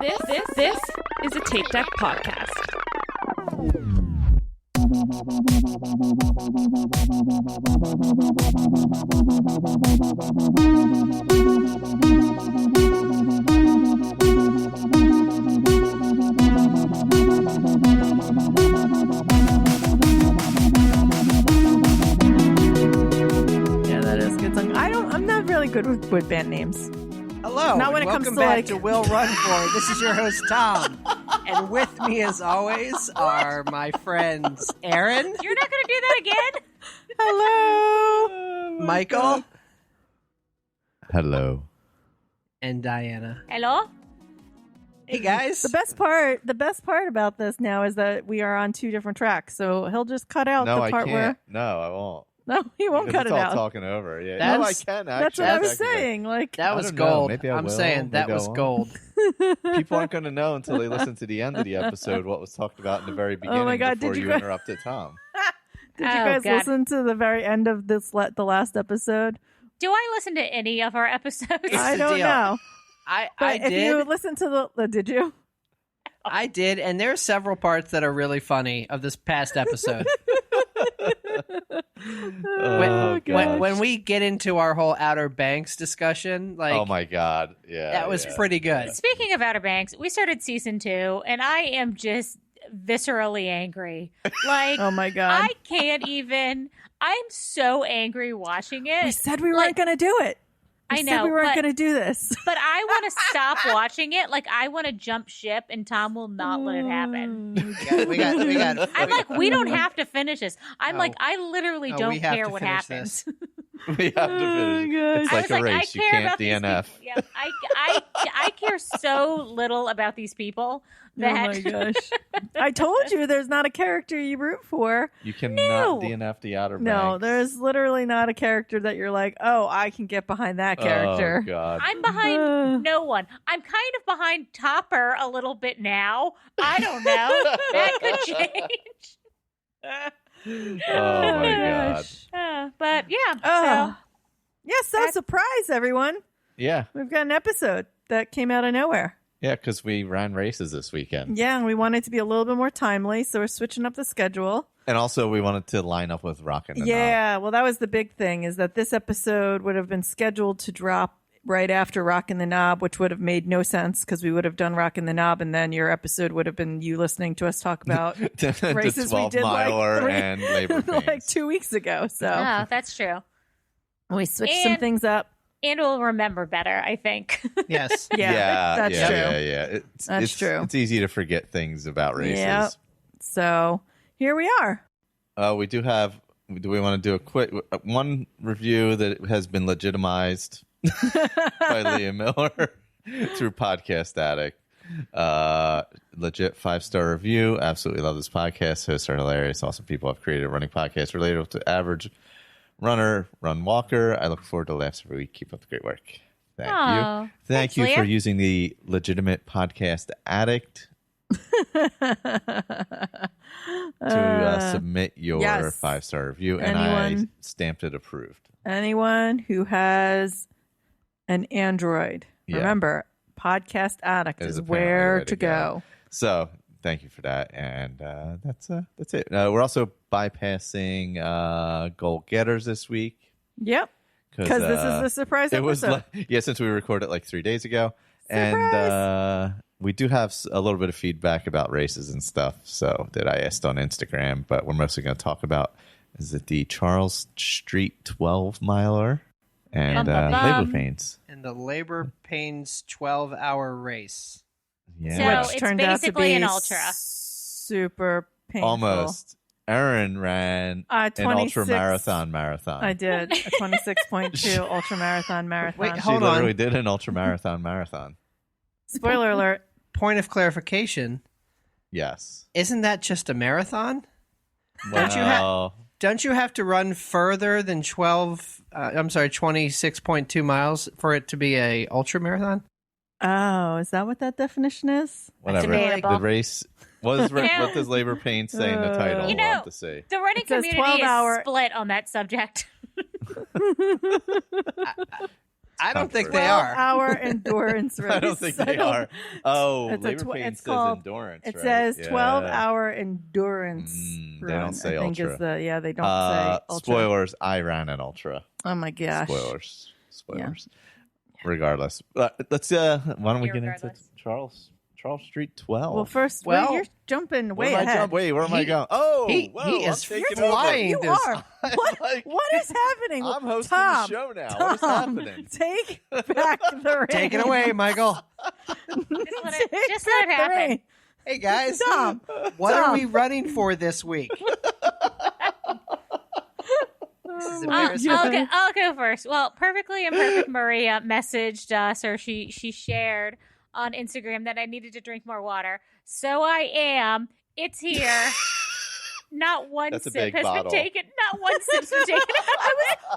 This is a Tape Deck podcast. Yeah, that is a good song. I'm not really good with band names. Hello, Not when it welcome comes to, back like- to Will Run For. This is your host, Tom. And with me, as always, are my friends, Erin, You're not going to do that again? Hello. Michael, Hello. and Diana. Hello? Hey, guys. The best part about this now is that we are on two different tracks, so he'll just cut out No, the I part can't. where No, I won't. no, he won't Because cut it's it all out. talking over. Yeah. That's- No, I can actually. That's what I was technically. saying. Like, That I was don't know. gold. Maybe I I'm will. saying that Maybe I was won't. gold. People aren't going to know until they listen to the end of the episode what was talked about in the very beginning my God, before did you you guys- interrupted Tom. did you Oh, guys God. listen to the very end of the last episode? Do I listen to any of our episodes? I the don't deal. know. I But if you did. listen to did you? I did, and there are several parts that are really funny of this past episode. Oh, gosh. when we get into our whole Outer Banks discussion, like, Oh my God! Yeah, that was yeah. pretty good. Speaking of Outer Banks, we started season 2, and I am just viscerally angry. Like, Oh my God. I can't even. I'm so angry watching it. We said we Like, weren't going to do it. We I said know, we weren't but- going to do this. But I want to stop watching it. Like, I want to jump ship, and Tom will not let it happen. We got. I'm like, we don't have to finish this. I'm No. like, I literally No, don't we have care to what finish happens. We have to finish. God. It's I like was a like, race. I You care can't about these DNF. people. Yeah, I care so little about these people that Oh my gosh. I told you there's not a character you root for. You cannot No. DNF the Outer No, Banks. there's literally not a character that you're like, oh, I can get behind that character. Oh God! I'm behind no one. I'm kind of behind Topper a little bit now. I don't know. That could change. Oh my God! But yeah. Oh. Yes, so That's- surprise, everyone. Yeah, We've got an episode that came out of nowhere. yeah, because we ran races this weekend, Yeah, and we wanted it to be a little bit more timely, so we're switching up the schedule. and also we wanted to line up with Rockin' the Knob. Yeah, well, that was the big thing, is that this episode would have been scheduled to drop right after Rockin' the Knob, which would have made no sense because we would have done Rockin' the Knob, and then your episode would have been you listening to us talk about the races we 12 did miler like, and labor pains. like 2 weeks ago. So Oh, that's true. we switched some And- things up. And we'll remember better, I think. Yes. Yeah, that's yeah, true. Yeah. That's true. It's easy to forget things about races. Yep. So here we are. We do have. Do we want to do a quick one review that has been legitimized by Leah Miller through Podcast Addict? Legit 5-star review. Absolutely love this podcast. Hosts are hilarious. Awesome people have created a running podcast relatable to average runner, run walker. I look forward to laughs every week. Keep up the great work. Thank Aw, you. Thank thanks, you for Leah. using the legitimate Podcast Addict to submit your yes. 5-star review, and I Anyone- stamped it approved. Anyone who has an Android, Yeah. remember, Podcast Addict Is is apparently where the way to go. So thank you for that, and that's it. We're also bypassing goal getters this week Yep, because this is the surprise it was episode. since we recorded like 3 days ago, Surprise! and we do have a little bit of feedback about races and stuff. So that I asked on Instagram, but we're mostly going to talk about is it the Charles Street 12 miler and Bum, bum, labor bum. pains. And the labor pains 12-hour race. Yeah, So Which it's turned out to basically be an ultra. super painful. almost. Erin ran an 26 ultra marathon. I did a 26.2 ultra marathon. Wait, She hold on. literally did an ultra marathon. Spoiler alert. Point of clarification. Yes. Isn't that just a marathon? Don't you Well, Don't you have to run further than 26.2 miles for it to be a ultra marathon? Oh, is that what that definition is? whatever. debatable. The race was. You know- What does labor pain say in the title? You We'll have know- to see. The running It says community 12-hour is split on that subject. I don't think they 12 are. hour endurance race. I don't think they are. Oh, It's a Labor tw- Pain it's says called- endurance. It right? says Yeah. 12-hour endurance. They don't run, say I think ultra. is the they don't say ultra. Spoilers. I ran an ultra. Oh my gosh. Spoilers. Regardless, let's. Why don't we get into Regardless. Charles Street 12? Well, first, Well, you're jumping Where way am I ahead. Wait, where am I He- going? Oh, he whoa, is I'm taking flying. You this- are. What? Like, What is happening? I'm hosting Tom, the show now. What is Tom, happening? Take back the reins. Take it away, Michael. Just let Take it, just let it back the happen. reins. Hey, guys. Tom, What Tom. are we running for this week? This is embarrassing. I'll go first. Well, Perfectly Imperfect Maria messaged us, or she shared on Instagram that I needed to drink more water. So I am. It's here. Not one That's a sip big has bottle. been taken. Not one sip's been taken.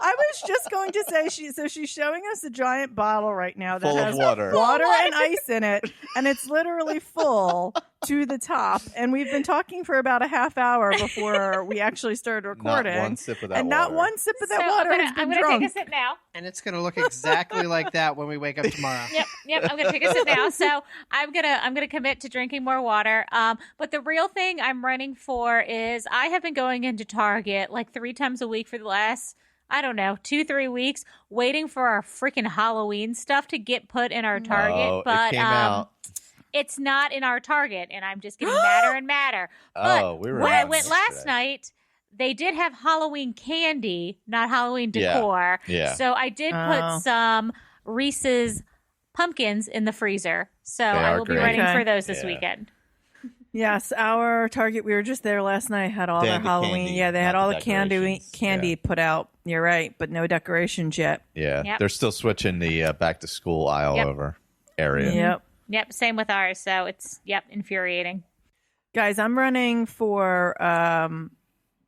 I was just going to say she's showing us a giant bottle right now that Full of has water. water and ice in it, and it's literally full to the top. And we've been talking for about a half hour before we actually started recording. Not one sip of that and water. not one sip of that So water I'm has been gonna drunk. take a sip now. And it's going to look exactly like that when we wake up tomorrow. Yep. I'm gonna take a sip now. So I'm gonna commit to drinking more water. But the real thing I'm running for is I have been going into Target like 3 times a week for the last 2-3 weeks, waiting for our freaking Halloween stuff to get put in our Target. Oh, but it came out. it's not in our Target, and I'm just getting madder and madder. But Oh, we were when I on went this last today. night, they did have Halloween candy, not Halloween Yeah. decor. Yeah. So I did Oh. put some Reese's pumpkins in the freezer. So I are will be great. running Okay. for those this Yeah. weekend. Yes, our Target. We were just there last night. Had all They their had the Halloween. candy, Yeah, they had not all the the decorations. candy Yeah. put out. You're right, but no decorations yet. Yeah, Yep. they're still switching the back to school aisle Yep. over area. Yep. Yep, same with ours. So it's infuriating. Guys, I'm running for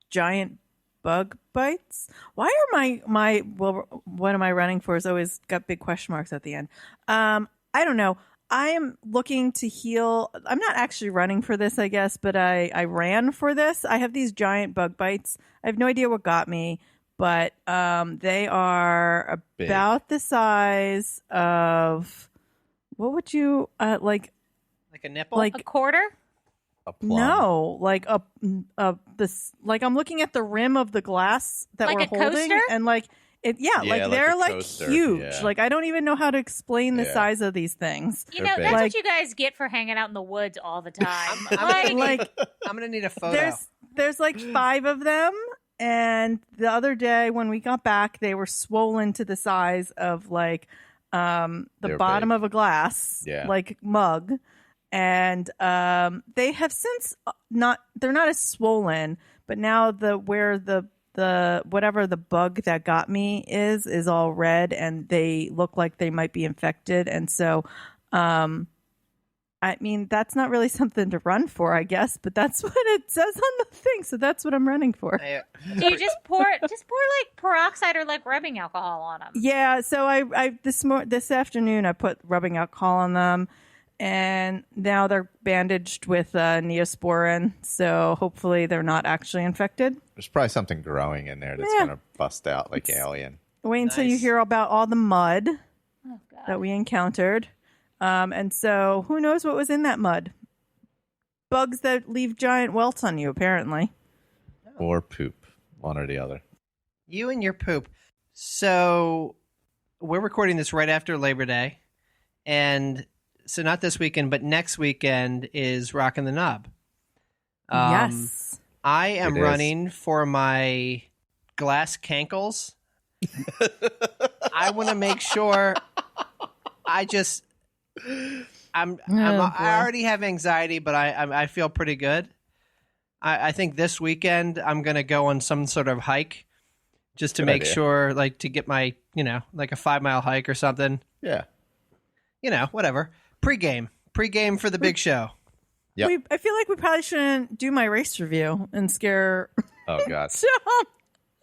giant bug bites. Why are my what am I running for? Is always got big question marks at the end. I don't know. I am looking to heal. I'm not actually running for this, I guess, but I ran for this. I have these giant bug bites. I have no idea what got me, but they are Big. about the size of what would you like? Like a nipple? Like A quarter? A plum. no, like this. Like I'm looking at the rim of the glass that Like we're a holding, coaster? and like it. Yeah, Yeah, like like they're a like coaster, huge. yeah. Like I don't even know how to explain the Yeah. size of these things. You They're know, big. that's Like- what you guys get for hanging out in the woods all the time. I'm Like I'm going to need a photo. there's like 5 of them, and the other day when we got back, they were swollen to the size of like the They're bottom big. of a glass, Yeah. like mug. And they have since they're not as swollen, but now where the whatever the bug that got me is all red, and they look like they might be infected. And so I mean, that's not really something to run for, I guess, but that's what it says on the thing, so that's what I'm running for. Do you just pour like peroxide or like rubbing alcohol on them? Yeah, so I this afternoon I put rubbing alcohol on them, and now they're bandaged with Neosporin, so hopefully they're not actually infected. There's probably something growing in there that's Yeah. gonna bust out like alien. Wait until you Nice. hear about all the mud Oh god. that we encountered. And so who knows what was in that mud? Bugs that leave giant welts on you, apparently. Or poop, one or the other. You and your poop. So we're recording this right after Labor Day. And so not this weekend, but next weekend is Rockin' the Knob. Yes. I am It is. running for my glass cankles. I want to make sure I already have anxiety, but I feel pretty good. I think this weekend I'm going to go on some sort of hike just to Good make idea. sure, like to get my, like a 5-mile hike or something, Yeah. whatever. Pre-game for the big show. Yep. I feel like we probably shouldn't do my race review and scare Oh god. Tom.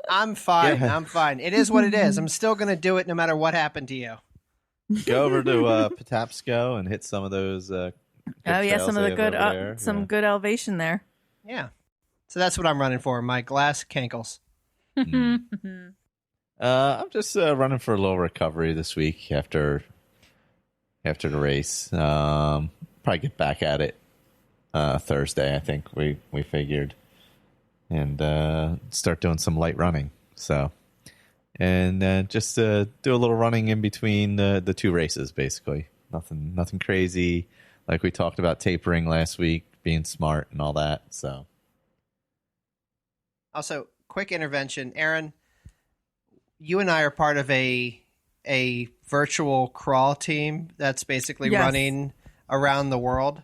I'm fine. Yeah. I'm fine. It is what it is. I'm still going to do it no matter what happened to you. Go over to Patapsco and hit some of those. Good Oh yeah, trails some of they the have good, over there. some Yeah. good elevation there. Yeah. So that's what I'm running for, my glass cankles. I'm just running for a little recovery this week after the race. Probably get back at it Thursday, I think we figured, and start doing some light running. So, and just do a little running in between the two races, basically. Nothing crazy. Like we talked about tapering last week, being smart and all that. So, Also, quick intervention, Erin. You and I are part of a virtual crawl team that's basically Yes. running around the world.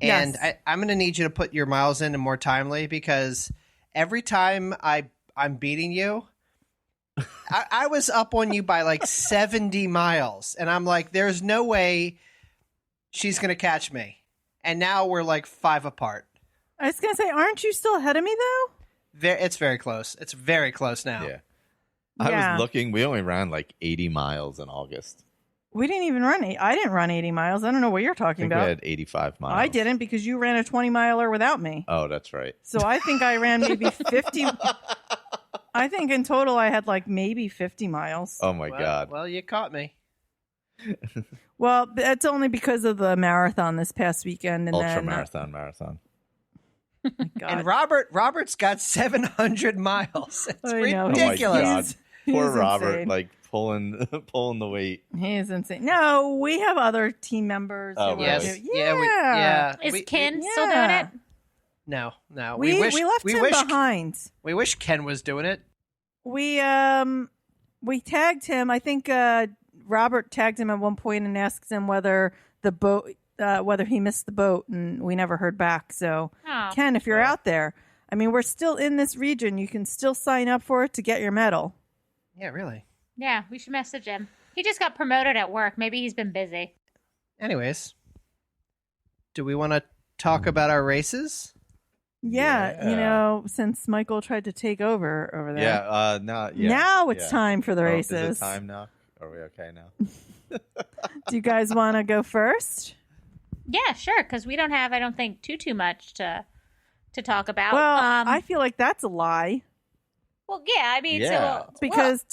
And Yes. I'm going to need you to put your miles in more timely, because every time I'm beating you, I was up on you by like 70 miles. And I'm like, there's no way she's going to catch me. And now we're like 5 apart. I was going to say, aren't you still ahead of me, though? It's very close. It's very close now. yeah. I Yeah. was looking. We only ran like 80 miles in August. We didn't even run I didn't run 80 miles. I don't know what you're I talking think we about. had 85 miles. I didn't, because you ran a 20-miler without me. Oh, that's right. So I think I ran maybe 50. I think in total I had like maybe 50 miles. Oh my God. Well, you caught me. Well, that's only because of the marathon this past weekend. And Ultra then, marathon. God. And Robert's got 700 miles. It's I know. ridiculous. Oh my God. Poor He's Robert, insane. like pulling the weight. He is insane. No, we have other team members. Oh, who Yes. are- really? Yeah. Is Ken still doing it? No. We left him behind. We wish Ken was doing it. We tagged him. I think Robert tagged him at one point and asked him whether he missed the boat, and we never heard back. So Oh. Ken, if you're out there, I mean, we're still in this region. You can still sign up for it to get your medal. Yeah, really. Yeah, we should message him. He just got promoted at work. Maybe he's been busy. Anyways, do we want to talk about our races? Yeah, since Michael tried to take over there. Yeah. Now it's yeah. time for the Oh, races. Is it time now? Are we okay now? Do you guys want to go first? Yeah, sure, because we don't have, I don't think, too much to talk about. Well, I feel like that's a lie. Well, yeah, I mean, Yeah. Because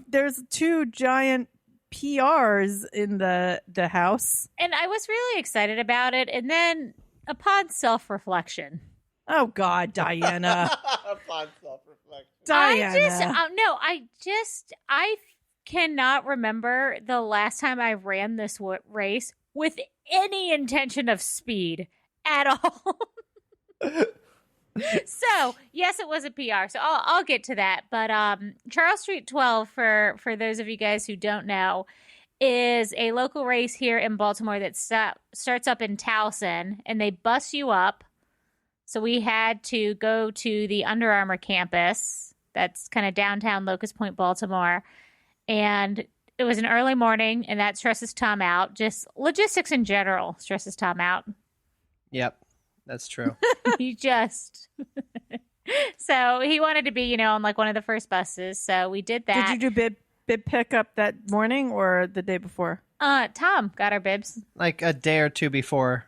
there's 2 giant PRs in the house. and I was really excited about it, and then upon self-reflection, Oh God, Diana. Upon self-reflection. Diana. I cannot remember the last time I ran this race with any intention of speed at all. So yes, it was a PR. So I'll get to that. But Charles Street 12, for those of you guys who don't know, is a local race here in Baltimore that starts up in Towson, and they bus you up. So we had to go to the Under Armour campus. That's kind of downtown Locust Point, Baltimore. And it was an early morning, and that stresses Tom out. Just logistics in general stresses Tom out. Yep, that's true. He just... So he wanted to be, on like one of the first buses. So we did that. Did you do bib pickup that morning or the day before? Tom got our bibs, Like a day or two before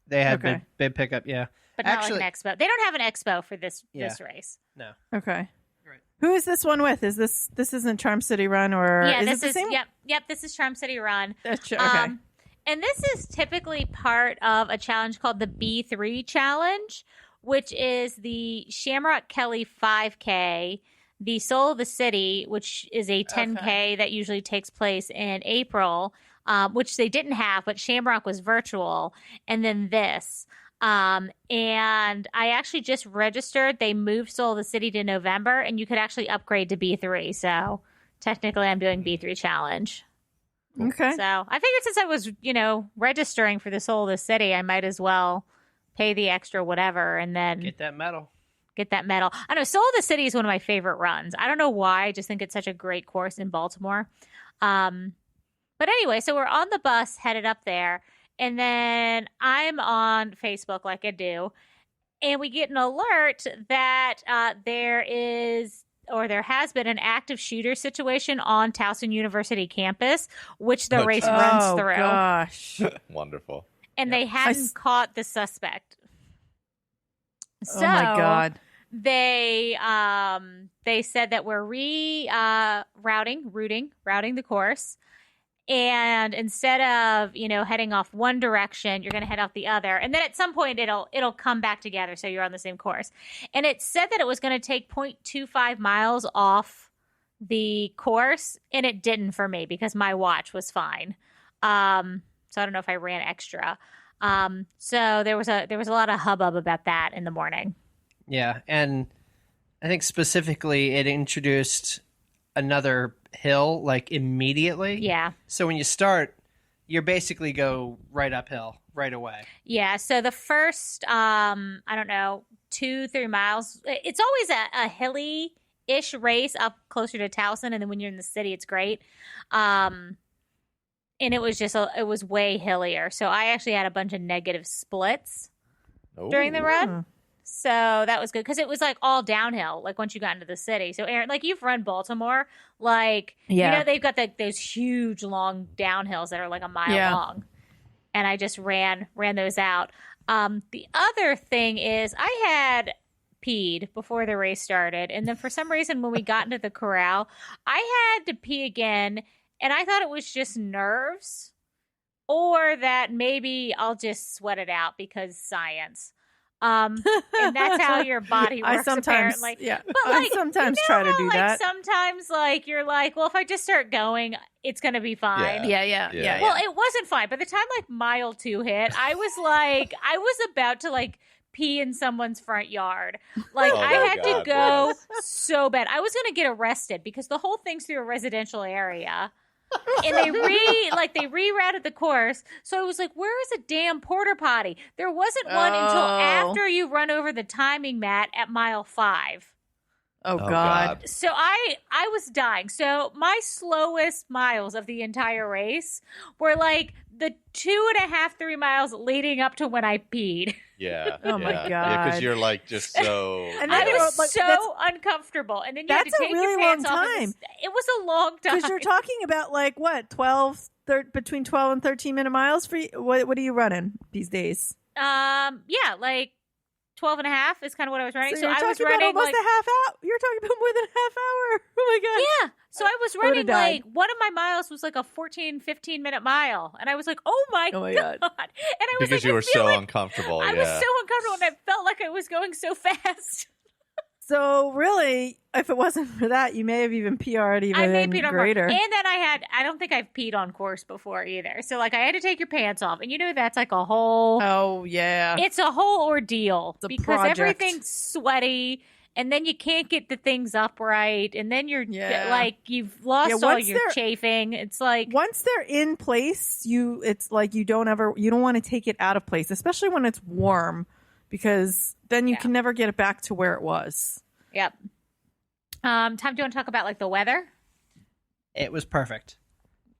they had Okay. bib pickup. Yeah. but not Actually- like an expo. They don't have an expo for this Yeah. race. No. Okay. Right. Who is this one with? Is this isn't Charm City Run or Yeah, is this it the is same? Yep. This is Charm City Run. Okay. And this is typically part of a challenge called the B3 Challenge, which is the Shamrock Kelly 5K, the Soul of the City, which is a 10K that usually takes place in April, which they didn't have, but Shamrock was virtual, and then this. And I actually just registered. They moved Soul of the City to November, and you could actually upgrade to B3. So technically I'm doing B3 Challenge. Okay. So I figured since I was, registering for the Soul of the City, I might as well pay the extra whatever and then Get that medal. get that medal. I know Soul of the City is one of my favorite runs. I don't know why. I just think it's such a great course in Baltimore. But anyway, so we're on the bus headed up there. And then I'm on Facebook like I do. And we get an alert that there has been an active shooter situation on Towson University campus, which the Oh, race geez. runs through. Gosh. Wonderful. And they hadn't caught the suspect. So, Oh my God. they said that we're routing the course. And instead of, heading off one direction, you're going to head off the other. And then at some point it'll come back together. So you're on the same course. And it said that it was going to take 0.25 miles off the course. And it didn't for me because my watch was fine. So I don't know if I ran extra. So there was a lot of hubbub about that in the morning. Yeah. And I think specifically it introduced another hill like immediately. Yeah. So when you start, you basically go right uphill right away. Yeah. So the first, 2-3 miles, it's always a hilly-ish race up closer to Towson. And then when you're in the city, it's great. And it was it was way hillier. So I actually had a bunch of negative splits during the run. So that was good because it was like all downhill, like once you got into the city. So Erin, like you've run Baltimore, like, they've got those huge long downhills that are like a mile long. And I just ran those out. The other thing is I had peed before the race started. And then for some reason, when we got into the corral, I had to pee again. And I thought it was just nerves or that maybe I'll just sweat it out because science. And that's how your body works, apparently. Yeah, but I sometimes try to do that. Sometimes, you're like, well, if I just start going, it's gonna be fine. Yeah. Well, it wasn't fine. By the time mile 2 hit, I was about to pee in someone's front yard. I had to go so bad. I was gonna get arrested because the whole thing's through a residential area. And they rerouted the course. So I was like, where is a damn porta potty? There wasn't one until after you run over the timing mat at mile 5. Oh God. So I was dying. So my slowest miles of the entire race were the 2.5-3 miles leading up to when I peed. Yeah. Oh my God. Yeah, because you're just so. And I was so uncomfortable, and then you had to take your pants off. It was a long time because you're talking about between 12 and 13-minute miles for you. What are you running these days? 12 and a half is kind of what I was running. So I was running almost a half hour. You're talking about more than a half hour. Oh my God. Yeah. So I was running one of my miles was a 15-minute mile. And I was like, oh my God. And I was because you were so uncomfortable. I was so uncomfortable and I felt like I was going so fast. So really, if it wasn't for that, you may have even PR'd even greater. And then I don't think I've peed on course before either. So I had to take your pants off. And that's a whole. Oh, yeah. It's a whole ordeal because project. Everything's sweaty. And then you can't get the things upright. And then you're you've lost all your chafing. It's once they're in place, you don't want to take it out of place, especially when it's warm. Because then you can never get it back to where it was. Yep. Tom, do you want to talk about the weather? It was perfect.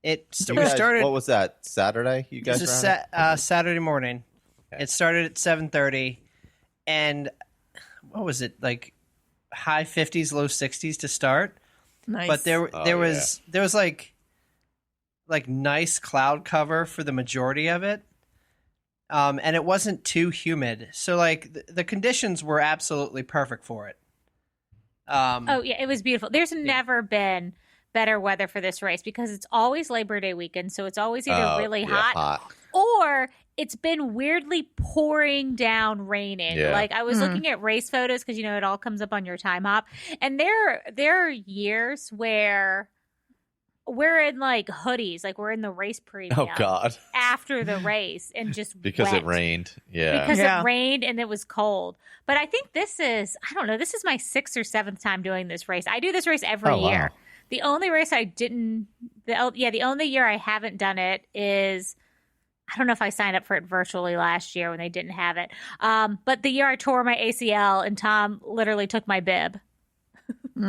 We guys, started. What was that? Saturday? You guys? This is Saturday morning. Okay. It started at 7:30, and what was it high 50s, low 60s to start? Nice. But there was nice cloud cover for the majority of it. And it wasn't too humid. So the conditions were absolutely perfect for it. It was beautiful. There's never been better weather for this race because it's always Labor Day weekend. So it's always either really hot or it's been weirdly pouring down raining. Yeah. I was looking at race photos because, it all comes up on your time hop. And there are years where we're in hoodies, we're in the race premium. Oh God! After the race and just because wet. it rained, because it rained and it was cold. But I think this is my 6th or 7th time doing this race. I do this race every year. Wow. The only race I didn't, the only year I haven't done it is, I don't know if I signed up for it virtually last year when they didn't have it. But the year I tore my ACL and Tom literally took my bib.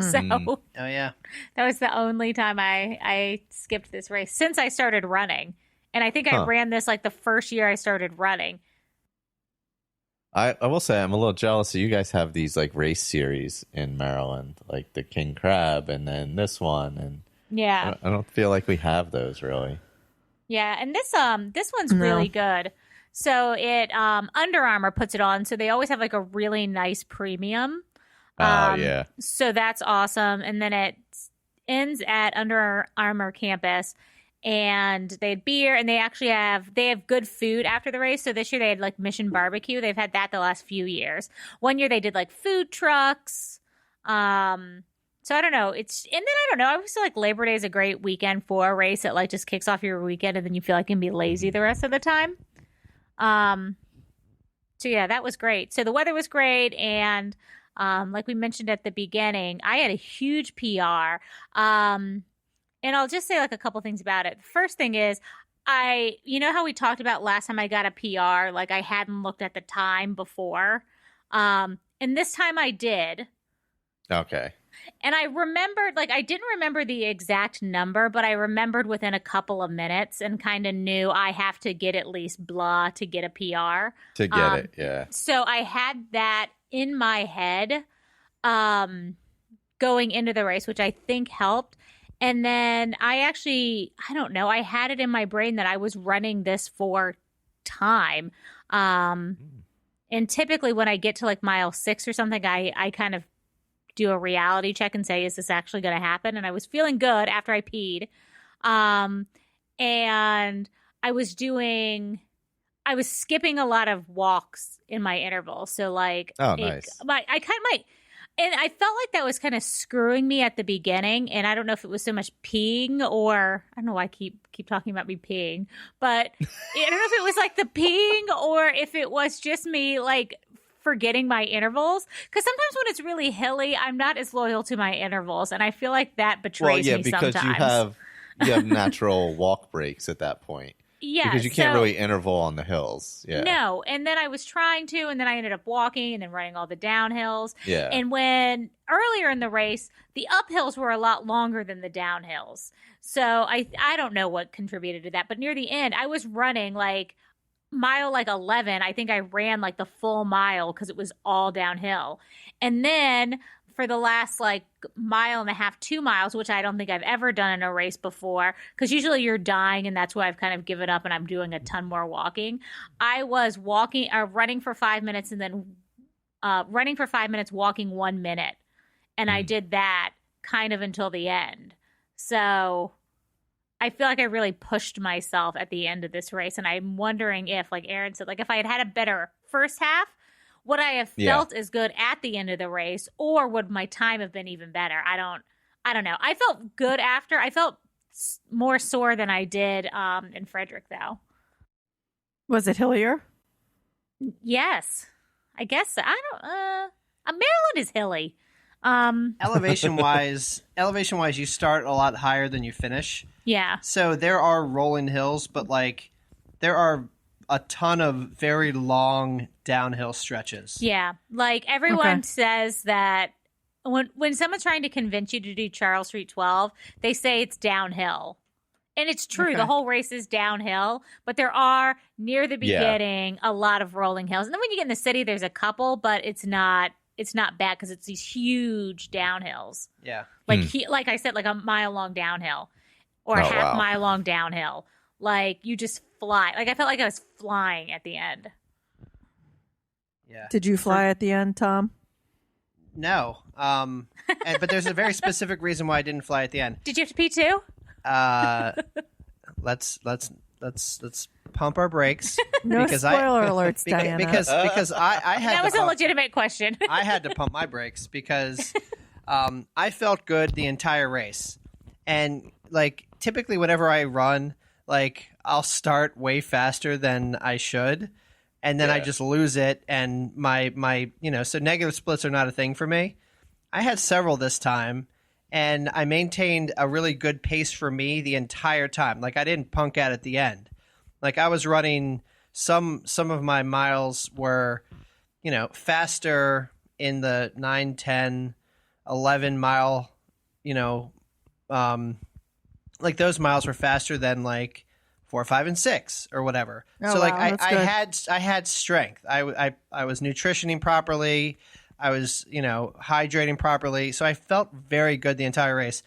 So oh yeah, that was the only time I skipped this race since I started running. And I think I ran this the first year I started running. I will say I'm a little jealous that you guys have these race series in Maryland, like the King Crab and then this one. And yeah, I don't feel like we have those really. Yeah. And this one's really good. So it, Under Armour puts it on. So they always have a really nice premium. Yeah. So that's awesome. And then it ends at Under Armour campus, and they had beer, and they have good food after the race. So this year they had like Mission Barbecue. They've had that the last few years. One year they did like food trucks. So I don't know. I don't know. I always feel like Labor Day is a great weekend for a race. It like just kicks off your weekend, and then you feel like you can be lazy the rest of the time. So yeah, that was great. So the weather was great, and like we mentioned at the beginning, I had a huge PR. And I'll just say like a couple things about it. The first thing is, you know how we talked about last time I got a PR, like I hadn't looked at the time before. And this time I did. Okay. And I remembered, like, I didn't remember the exact number, but I remembered within a couple of minutes and kind of knew I have to get at least blah to get a PR. To get it, yeah. So I had that in my head going into the race, which I think helped. And then I don't know, I had it in my brain that I was running this for time. And typically when I get to like mile 6 or something, I kind of do a reality check and say, is this actually going to happen? And I was feeling good after I peed. And I was skipping a lot of walks in my interval. So like, nice. And I felt like that was kind of screwing me at the beginning. And I don't know if it was so much peeing, or I don't know why I keep talking about me peeing, but I don't know if it was like the peeing or if it was just me like forgetting my intervals. Because sometimes when it's really hilly, I'm not as loyal to my intervals. And I feel like that betrays me sometimes. Because you have natural walk breaks at that point. Yeah. Because you can't really interval on the hills. Yeah. No. And then I was trying to, and then I ended up walking and then running all the downhills. Yeah. And when earlier in the race, the uphills were a lot longer than the downhills. So I don't know what contributed to that. But near the end, I was running like mile 11. I think I ran like the full mile because it was all downhill. And then for the last like mile and a half, 2 miles, which I don't think I've ever done in a race before, because usually you're dying, and that's why I've kind of given up and I'm doing a ton more walking. I was running for 5 minutes, and then running for 5 minutes, walking 1 minute. And I did that kind of until the end. So I feel like I really pushed myself at the end of this race. And I'm wondering if, like Erin said, like if I had had a better first half, would I have felt as good at the end of the race, or would my time have been even better? I don't know. I felt good after. I felt more sore than I did in Frederick, though. Was it hillier? Yes, I guess so. Maryland is hilly. Elevation wise, you start a lot higher than you finish. Yeah. So there are rolling hills, but like there are a ton of very long downhill stretches. Yeah. Like everyone says that when someone's trying to convince you to do Charles Street 12, they say it's downhill. And it's true. The whole race is downhill, but there are near the beginning a lot of rolling hills. And then when you get in the city, there's a couple, but it's not bad because it's these huge downhills. Yeah. Like I said, like a mile long downhill or a half mile long downhill. Like you just fly. Like I felt like I was flying at the end. Yeah. Did you fly at the end, Tom? No. But there's a very specific reason why I didn't fly at the end. Did you have to pee too? Let's pump our brakes. No spoiler alerts, Diana. Because I had that was a legitimate question. I had to pump my brakes because I felt good the entire race, and like typically whenever I run, like I'll start way faster than I should, and then I just lose it, and my so negative splits are not a thing for me. I had several this time, and I maintained a really good pace for me the entire time. Like I didn't punk out at the end. Like I was running some of my miles were, faster in the 9, 10, 11 mile, like those miles were faster than like 4, 5, and 6 or whatever. Oh, so like wow, I had strength. I was nutritioning properly. I was, hydrating properly. So I felt very good the entire race.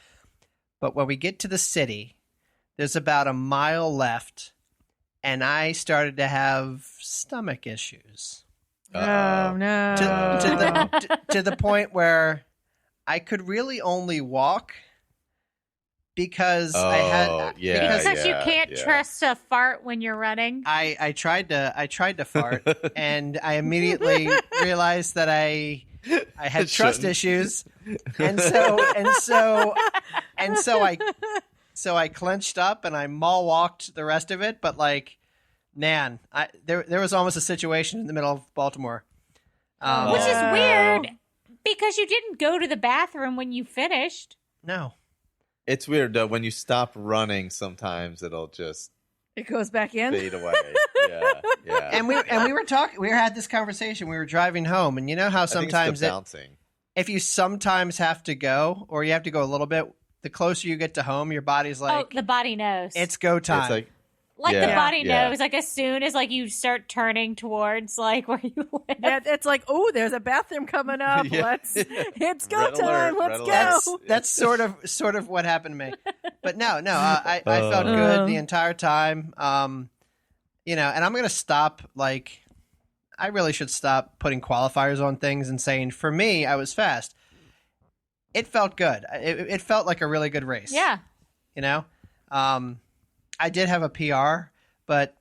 But when we get to the city, there's about a mile left, and I started to have stomach issues. Oh no. To the point where I could really only walk because I had because you can't trust a fart when you're running. I tried to fart and I immediately realized that I had trust issues, and so I clenched up and I mall walked the rest of it. But like, man, there was almost a situation in the middle of Baltimore, Which is weird because you didn't go to the bathroom when you finished. No, It's weird though. When you stop running, sometimes it'll just It goes back in. fade away. Yeah. and we were talking. We had this conversation. We were driving home, and you know how I think it's sometimes the bouncing. if you sometimes have to go or you have to go a little bit, the closer you get to home, your body's like, the body knows. it's go time. It's like yeah, the body yeah. knows. Like as soon as like you start turning towards like where you live. Yeah, it's like, oh, there's a bathroom coming up. Yeah. It's go Red time. alert, Let's red go. alert. That's sort of what happened to me. But no, I felt good the entire time. And I'm gonna stop. Like, I really should stop putting qualifiers on things and saying, for me, I was fast. It felt good. It felt like a really good race. Yeah. I did have a PR, but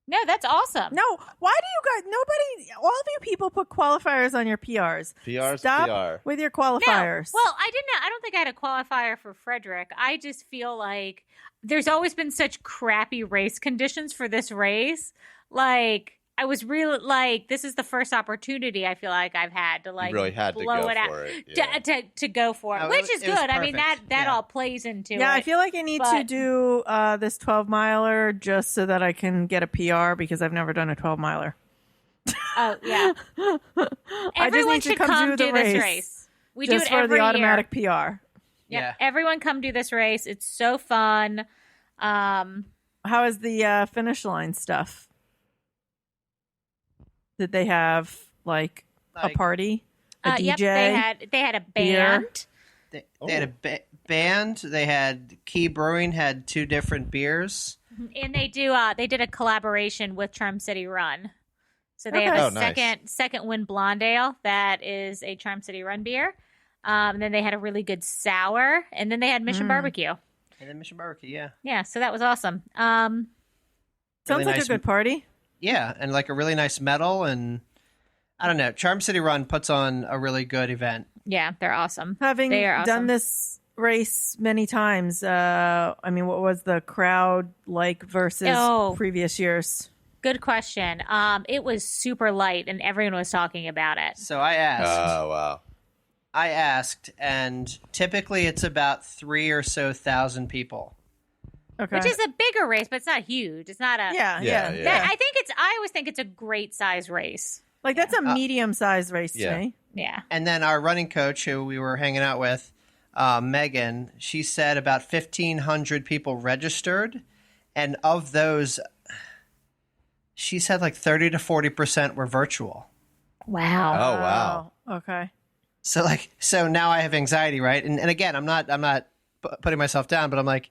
No, that's awesome. No, why do you guys? Nobody, all of you people put qualifiers on your PRs. PR's Stop PR. with your No. qualifiers. Well, I don't think I had a qualifier for Frederick. I just feel like there's always been such crappy race conditions for this race. Like, I was really like, this is the first opportunity I feel like I've had to like You really had to blow go it out for it. Yeah. to go for it, Oh, which is it was good. I mean perfect. that Yeah. all plays into it. yeah, I feel like I need to but- do this 12-miler just so that I can get a PR because I've never done a 12-miler. Oh yeah. I just Everyone need to should come come do do the this race. race. We just do it for every the automatic year. PR. Yeah. Everyone come do this race. It's so fun. How is the finish line stuff? Did they have like a Like- party, a DJ? Yep, they had a beer. band. They had a band. They had Key Brewing had 2 different beers. And they did a collaboration with Charm City Run. So they Okay. have a Oh, nice. second Wind Blonde Ale that is a Charm City Run beer. And then they had a really good sour, and then they had Mission Barbecue. And then Mission Barbecue, yeah. Yeah, so that was awesome. Sounds Really like nice. a good party. Yeah, and like a really nice medal, and I don't know. Charm City Run puts on a really good event. Yeah, they're awesome. Having They are awesome. done this race many times, I mean, what was the crowd like versus Oh. previous years? Good question. It was super light, and everyone was talking about it. So I asked. Oh wow. And typically it's about 3 or so thousand people. Okay. Which is a bigger race, but it's not huge. It's not a. yeah. I always think it's a great size race. Like that's a medium-sized race Yeah. to me. Yeah. And then our running coach, who we were hanging out with, Megan, she said about 1,500 people registered, and of those, she said like 30 to 40% were virtual. Wow. Oh wow. Okay. So now I have anxiety, right? And again, I'm not putting myself down, but I'm like,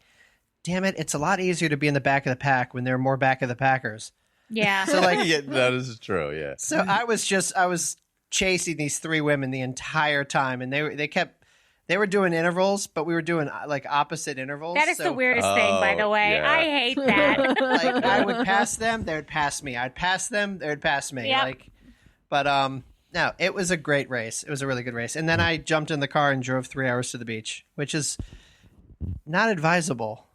damn it, it's a lot easier to be in the back of the pack when there are more back of the packers. Yeah. So like, Yeah, that is true. Yeah. so I was chasing these 3 women the entire time, and they were doing intervals, but we were doing like opposite intervals. That is So, the weirdest thing, by the Oh, way. yeah. I hate that. Like I would pass them, they would pass me. I'd pass them, they would pass me. Yep. But no, it was a great race. It was a really good race. And then I jumped in the car and drove 3 hours to the beach, which is not advisable.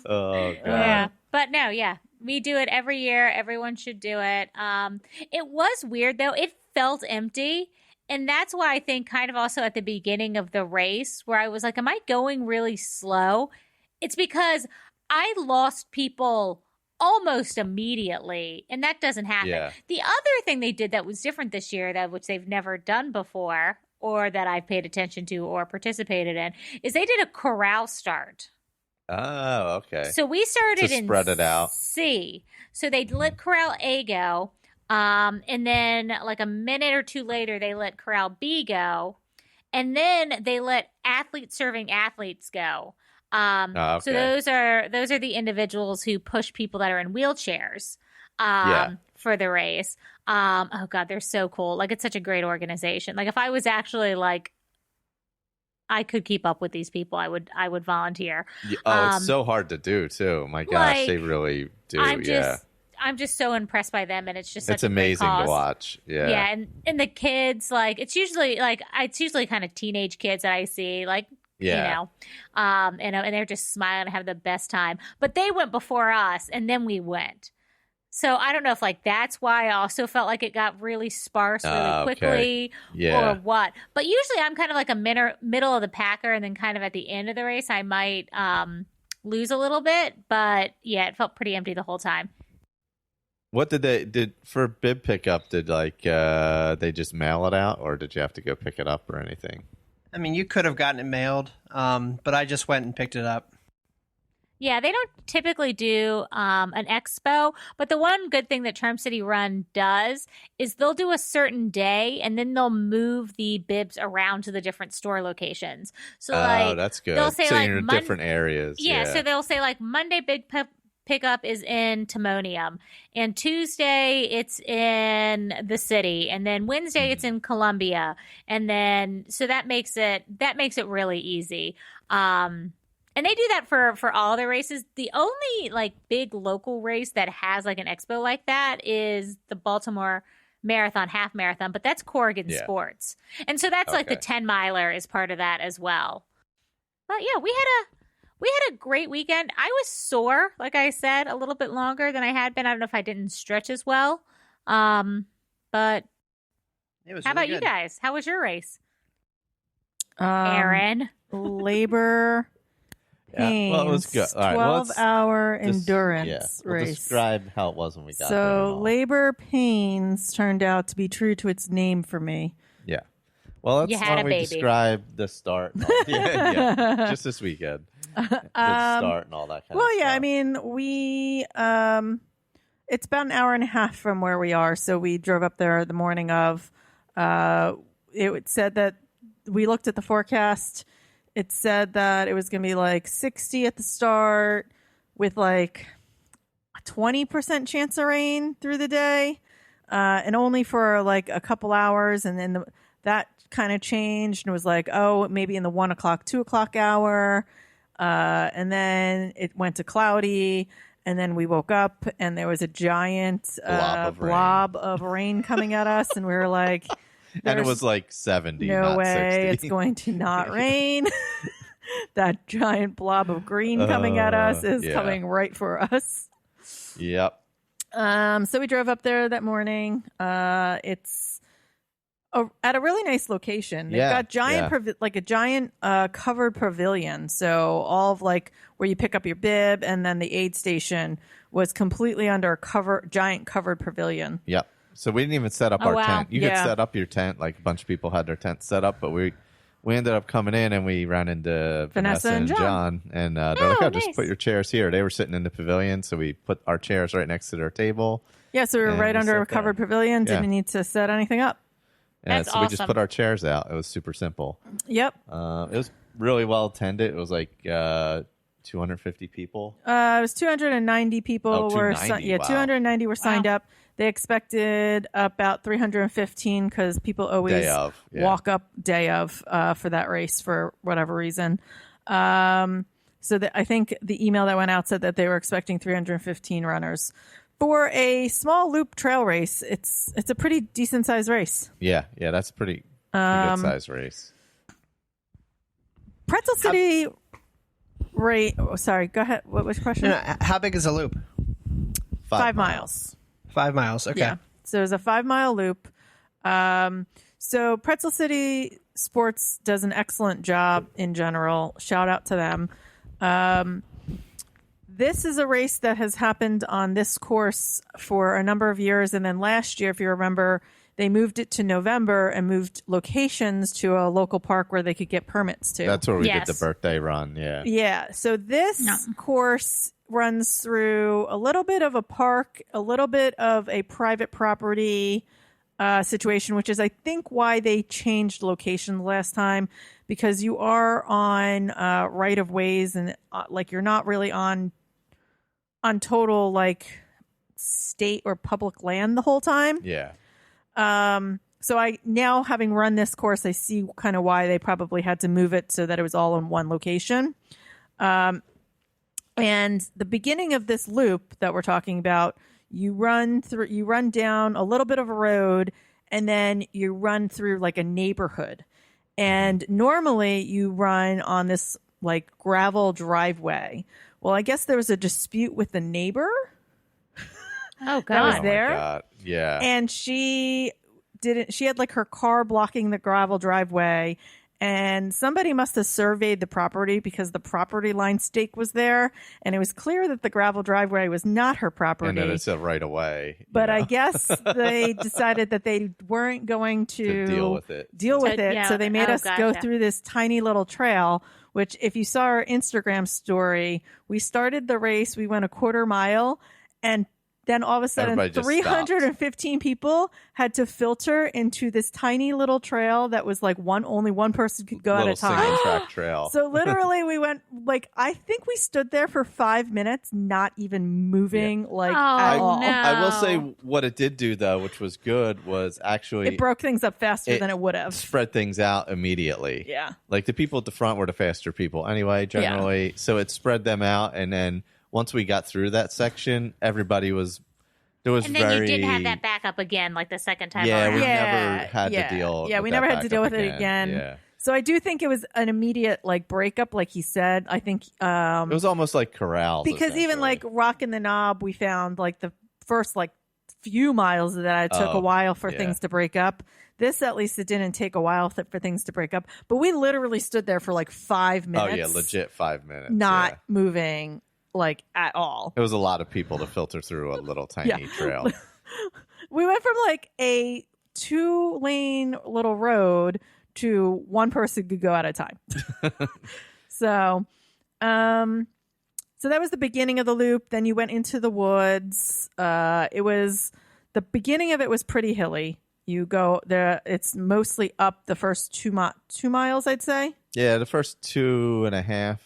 Oh god. Yeah. But no, yeah. We do it every year. Everyone should do it. It was weird though. It felt empty. And that's why I think kind of also at the beginning of the race where I was like, am I going really slow? It's because I lost people almost immediately, and that doesn't happen. Yeah. The other thing they did that was different this year, that which they've never done before, or that I've paid attention to or participated in, is they did a corral start. Oh, okay. So we started To in spread it out. C. So they let Corral A go, and then like a minute or two later, they let Corral B go, and then they let athletes serving athletes go. Okay. So those are the individuals who push people that are in wheelchairs for the race. Oh God, they're so cool. Like, it's such a great organization. Like, if I was actually like, I could keep up with these people, I would volunteer. Yeah. It's so hard to do too. My gosh, they really do. I'm just so impressed by them, and it's just such it's a great amazing cause to watch. Yeah. Yeah, and the kids, like, it's usually kind of teenage kids that I see, like, you know, and they're just smiling and have the best time. But they went before us, and then we went. So I don't know if, like, that's why I also felt like it got really sparse really quickly or what. But usually I'm kind of like a middle of the packer, and then kind of at the end of the race I might lose a little bit. But yeah, it felt pretty empty the whole time. What did for bib pickup? Did they just mail it out, or did you have to go pick it up or anything? I mean, you could have gotten it mailed, but I just went and picked it up. Yeah, they don't typically do an expo, but the one good thing that Charm City Run does is they'll do a certain day, and then they'll move the bibs around to the different store locations. So, that's good. They'll say, so like, you're in different areas. Yeah, so they'll say, like, Monday pickup is in Timonium, and Tuesday it's in the city, and then Wednesday it's in Columbia, and then so that makes it really easy. And they do that for all the races. The only, like, big local race that has, like, an expo like that is the Baltimore Marathon, half marathon, but that's Corrigan Sports. And so that's like the 10 miler is part of that as well. But yeah, we had a great weekend. I was sore, like I said, a little bit longer than I had been. I don't know if I didn't stretch as well. But It was how really about you good. guys? How was your race? Erin? Labor pains. Well, it was good. All right, 12-hour endurance We'll race. describe how it was when we got there. So labor pains turned out to be true to its name for me. Yeah. Well, let's You had why a don't we baby. describe the start. And all, yeah, just this weekend. The start and all that kind of Well, stuff. yeah, I mean, we it's about an hour and a half from where we are, so we drove up there the morning of. It said that we looked at the forecast. It said that it was going to be like 60 at the start with like a 20% chance of rain through the day, and only for like a couple hours. And then that kind of changed and was like, oh, maybe in the 1 o'clock, 2 o'clock hour. And then it went to cloudy. And then we woke up and there was a giant blob of rain coming at us. And we were like, and it was like 70, no not way 60. it's going to not rain. That giant blob of green coming at us is coming right for us. Yep. So we drove up there that morning. It's at a really nice location. They've got giant, like a giant covered pavilion. So all of like where you pick up your bib and then the aid station was completely under a giant covered pavilion. Yep. So we didn't even set up our tent. You could Yeah. set up your tent, like a bunch of people had their tent set up, but we ended up coming in and we ran into Vanessa and John. And they're like, oh, just nice. put your chairs here. They were sitting in the pavilion, so we put our chairs right next to their table. Yeah, so we were And right we under sat a covered there. pavilion. Yeah. Didn't need to set anything up. That's so we just awesome. put our chairs out. It was super simple. Yep. It was really well attended. It was like 250 people. It was 290 people. Oh, were 290, wow. 290 were signed up. They expected about 315 because people always Day of, yeah. walk up day of for that race for whatever reason. So I think the email that went out said that they were expecting 315 runners. For a small loop trail race, it's a pretty decent sized race. Yeah, that's pretty good size race. Pretzel City rate. Oh, sorry, go ahead. What was your question? How big is a loop? 5 miles. 5 miles. Okay. Yeah. So there's a 5 mile loop. So Pretzel City Sports does an excellent job in general. Shout out to them. This is a race that has happened on this course for a number of years. And then last year, if you remember, they moved it to November and moved locations to a local park where they could get permits to. That's where we did Yes. the birthday run. Yeah. Yeah. So this course runs through a little bit of a park, a little bit of a private property, situation, which is I think why they changed location last time, because you are on right of ways and like you're not really on total like state or public land the whole time. Yeah. So I now, having run this course, I see kind of why they probably had to move it so that it was all in one location. And the beginning of this loop that we're talking about, you run down a little bit of a road, and then you run through like a neighborhood. And normally you run on this like gravel driveway. Well, I guess there was a dispute with the neighbor. Oh God. That was Oh there. my God. Yeah. And she had like her car blocking the gravel driveway, and somebody must have surveyed the property because the property line stake was there, and it was clear that the gravel driveway was not her property. And then it's a right away. But I guess they decided that they weren't going to deal with it. Yeah. So they made us go Gotcha. through this tiny little trail, which if you saw our Instagram story, we started the race, we went a quarter mile, and then all of a sudden Everybody just 315 people had to filter into this tiny little trail that was like only one person could go at a time. Single track trail. So literally we went like, I think we stood there for 5 minutes, not even moving Oh, at I, all. no. I will say what it did do though, which was good, was actually It broke things up faster it than it would have. spread things out immediately. Yeah. Like the people at the front were the faster people anyway, generally. So it spread them out, and then once we got through that section, everybody was there was And then very you didn't have that back up again like the second time Yeah, around. we Yeah, never had yeah. to deal. Yeah, with we that never had to back deal up with it again. Yeah. So I do think it was an immediate like breakup, like he said. I think It was almost like corrals. because even essentially. like Rockin' the Knob, we found like the first like few miles of that it took a while for yeah. things to break up. This, at least, it didn't take a while for things to break up. But we literally stood there for like 5 minutes. Oh yeah, legit 5 minutes. Not yeah. moving like at all. It was a lot of people to filter through a little tiny trail. We went from like a 2-lane little road to one person could go at a time. So that was the beginning of the loop. Then you went into the woods. It was the beginning of it was pretty hilly. You go there. It's mostly up the first 2 miles, I'd say. Yeah, the first 2.5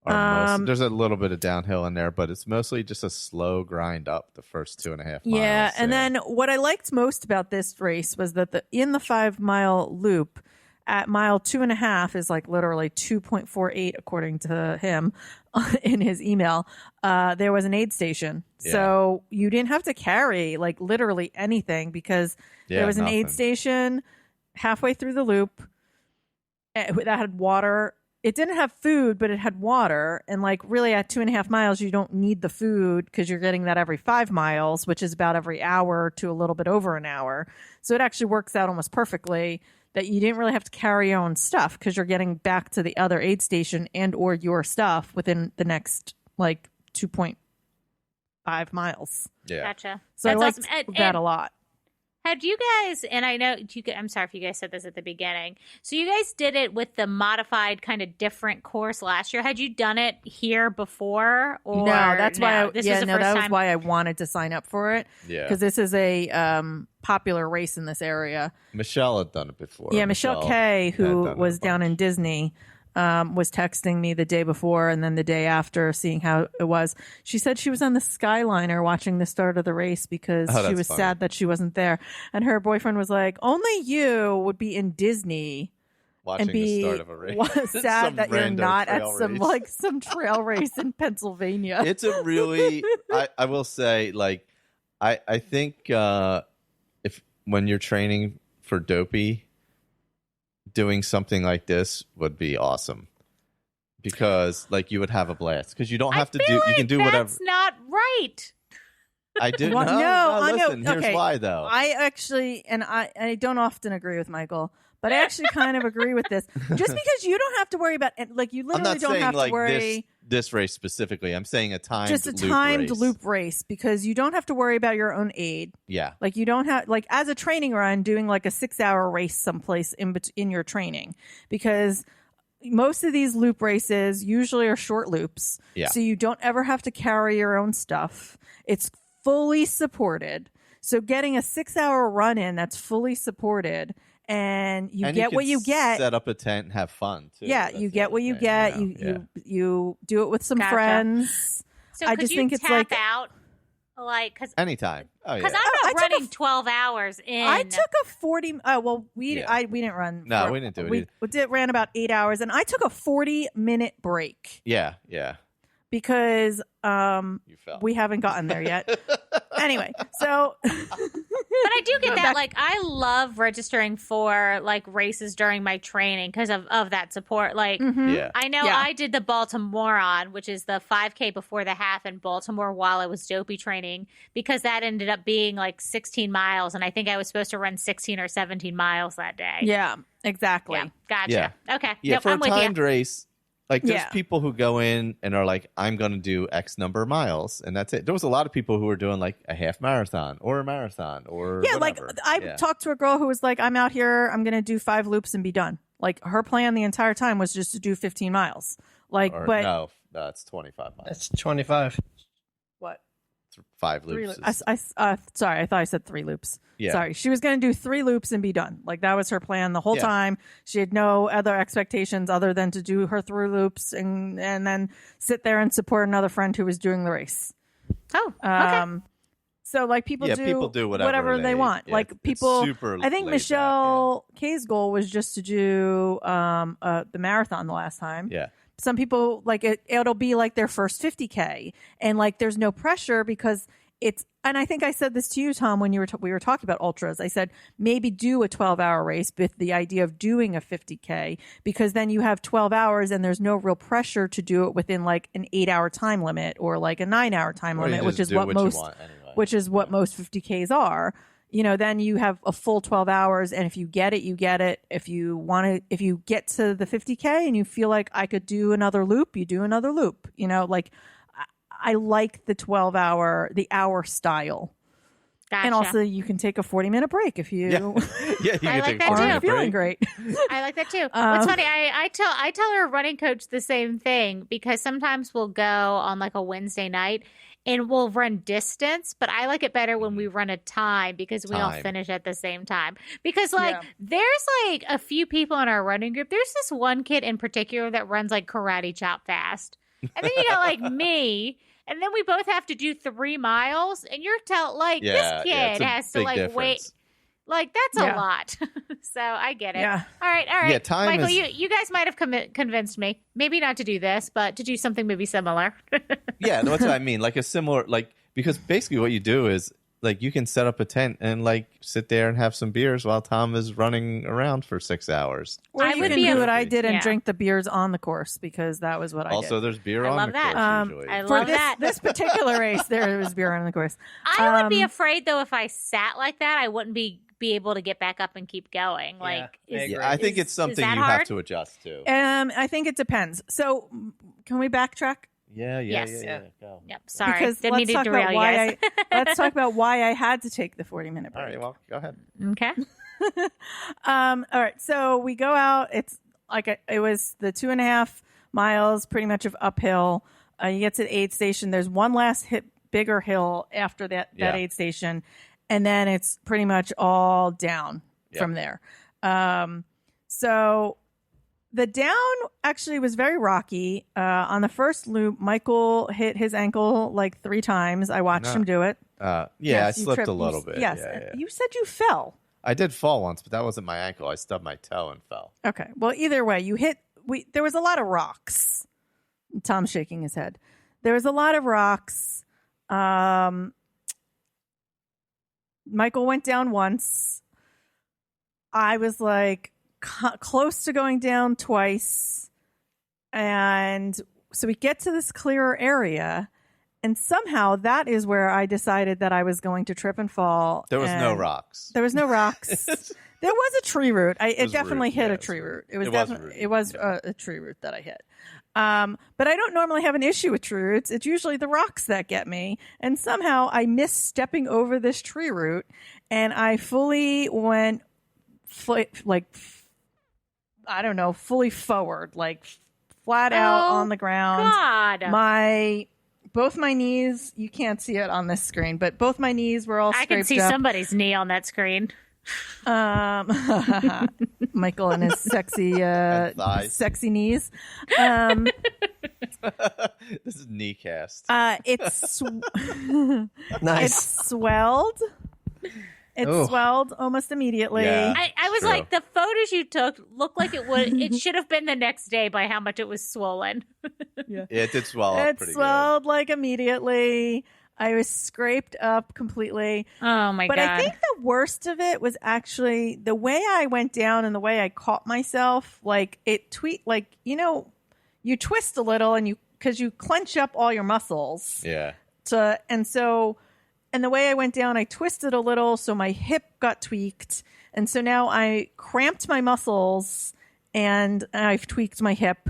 are there's a little bit of downhill in there, but it's mostly just a slow grind up the first 2.5 miles. Yeah, and then what I liked most about this race was that in the 5-mile loop, at mile 2.5 is like literally 2.48 according to him in his email. There was an aid station, so you didn't have to carry like literally anything because there was an aid station halfway through the loop that had water. It didn't have food, but it had water. And like really at 2.5 miles, you don't need the food because you're getting that every 5 miles, which is about every hour to a little bit over an hour. So it actually works out almost perfectly that you didn't really have to carry your own stuff because you're getting back to the other aid station and or your stuff within the next like 2.5 miles. Yeah. Gotcha. So That's I liked awesome. that a lot. Had you guys, and I know I'm sorry if you guys said this at the beginning. So you guys did it with the modified kind of different course last year. Had you done it here before? Or No, that's why. This was the first that was time? why I wanted to sign up for it. Yeah. because this is a popular race in this area. Michelle had done it before. Yeah, Michelle Kay, had who done it was a down bunch. in Disney, was texting me the day before and then the day after, seeing how it was. She said she was on the Skyliner watching the start of the race because Oh, she that's was funny. sad that she wasn't there. And her boyfriend was like, "Only you would be in Disney watching and be the start of a race. sad Some that you're random not at trail some race. like some trail race in Pennsylvania." It's a really I will say, like, I think if when you're training for dopey, doing something like this would be awesome because like you would have a blast because you don't have to do you can do whatever. That's not right. I do Well, no, I know. listen, here's Okay. why though. I actually, and I don't often agree with Michael, but I actually kind of agree with this. Just because you don't have to worry about it, like you I'm literally not don't saying have like to worry. this race specifically. I'm saying a timed Just a loop timed race. loop race because you don't have to worry about your own aid. Yeah. Like you don't have like as a training run doing like a 6-hour race someplace in your training because most of these loop races usually are short loops. Yeah. So you don't ever have to carry your own stuff. It's fully supported. So getting a 6-hour run in that's fully supported, and you get what you get. Set up a tent and have fun too. Yeah, That's you the get other what you thing, get. you know? You do it with some Gotcha. friends. So I could just you think it's tap like out, like, because Anytime. Oh yeah. I'm I not took running 12 hours in. I took a 40. Well, we Yeah. we didn't run. No, we didn't do it We ran about 8 hours, and I took a 40-minute break Yeah. because You fell. we haven't gotten there yet. Anyway, so But I do get that. Like, I love registering for like races during my training because of that support. Like, Yeah. I know Yeah. I did the Baltimore which is the 5K before the half in Baltimore while I was dopey training, because that ended up being like 16 miles. And I think I was supposed to run 16 or 17 miles that day. yeah, exactly. Yeah. Gotcha. Yeah. Okay. Yeah, Nope, for I'm a with you. timed race, like there's Yeah. people who go in and are like, I'm going to do X number of miles, and that's it. There was a lot of people who were doing like a half marathon or a marathon or Yeah, like whatever. I Yeah. talked to a girl who was like, I'm out here, I'm going to do 5 loops and be done. Like her plan the entire time was just to do 15 miles. Like, Or, but no, that's 25 miles. That's 25. what? 5 Three loops. loops. Sorry, I thought I said 3 loops. Yeah. Sorry, she was going to do 3 loops and be done. Like that was her plan the whole Yeah. time. She had no other expectations other than to do her 3 loops and then sit there and support another friend who was doing the race. Oh, okay. So like people do whatever they they- want. yeah, like it's people, super I think laid back, Michelle Kay's goal was just to do the marathon the last time. Yeah. Some people like it'll be like their first 50K, and like there's no pressure because it's. And I think I said this to you, Tom, when we were talking about ultras. I said maybe do a 12-hour race with the idea of doing a 50K, because then you have 12 hours and there's no real pressure to do it within like an 8-hour time limit or like a 9-hour time Or you limit, just which is do what you most want anyway. which is what most 50Ks are. You know, then you have a full 12 hours, and if you get it, you get it. If you get to the 50K and you feel like I could do another loop, you do another loop. You know, like I like the 12-hour, the hour style. Gotcha. And also you can take a 40-minute break if you Yeah, you I can like take that a too. aren't 40-minute feeling break. great. I like that too. What's funny, I tell our running coach the same thing, because sometimes we'll go on like a Wednesday night and we'll run distance, but I like it better when we run a time, because we all Time. finish at the same time. Because like Yeah. there's like a few people in our running group. There's this one kid in particular that runs like karate chop fast. And then you got like me, and then we both have to do 3 miles, and you're this kid it's a has to big like wait. difference. Like that's Yeah. a lot. So I get it. Yeah. All right. Yeah, time Michael, is- you guys might have convinced me. Maybe not to do this, but to do something maybe similar. Yeah, that's what I mean. Like a similar, like, because basically what you do is like you can set up a tent and like sit there and have some beers while Tom is running around for 6 hours. Or I you would can be do a- what I did and Yeah. drink the beers on the course, because that was what I Also, did. there's beer I on love the that. course usually. I For love this, that. this particular race, there was beer on the course. I would be afraid though if I sat like that, I wouldn't be able to get back up and keep going. Like, I is, agree. Yeah, I think it's something that you hard? have to adjust to. I think it depends. So, can we backtrack? Yeah. Yes. Go. Yep. Sorry, Because didn't mean let's to talk derail about you why guys. let's talk about why I had to take the 40-minute All break. right, well, go ahead. Okay. All right, so we go out. It's like it was the 2.5 miles, pretty much of uphill. You get to the aid station. There's one last bigger hill after that Yeah. aid station, and then it's pretty much all down Yep. from there. So the down actually was very rocky. On the first loop, Michael hit his ankle like 3 times. I watched No. him do it. Yeah, Yes, I you slipped tripped. a little bit. Yes, Yeah. you said you fell. I did fall once, but that wasn't my ankle. I stubbed my toe and fell. Okay. Well, either way, you hit. There was a lot of rocks. Tom's shaking his head. There was a lot of rocks. Michael went down once. I was like close to going down twice. And so we get to this clearer area. And somehow that is where I decided that I was going to trip and fall. There was no and rocks. There was no rocks. There was a tree root. It was definitely root. hit Yeah, a it was tree root. root. It was It was definitely root. it was Yeah. a tree root that I hit. But I don't normally have an issue with tree roots. It's usually the rocks that get me. And somehow I missed stepping over this tree root, and I fully went fully forward, like flat out Oh, on the ground. God. My both my knees, you can't see it on this screen, but both my knees were all I scraped can see up. somebody's knee on that screen. Michael and his thighs. sexy knees. This is knee cast. It's Nice. it's swelled. It Ooh. swelled almost immediately. Yeah. I was True. like, the photos you took looked like it should have been the next day by how much it was swollen. It did swell up It pretty swelled like immediately. I was scraped up completely. Oh my But God. I think the worst of it was actually the way I went down and the way I caught myself. Like you twist a little and because you clench up all your muscles. good. And the way I went down, I twisted a little, so my hip got tweaked. And so now I cramped my muscles and I've tweaked my hip.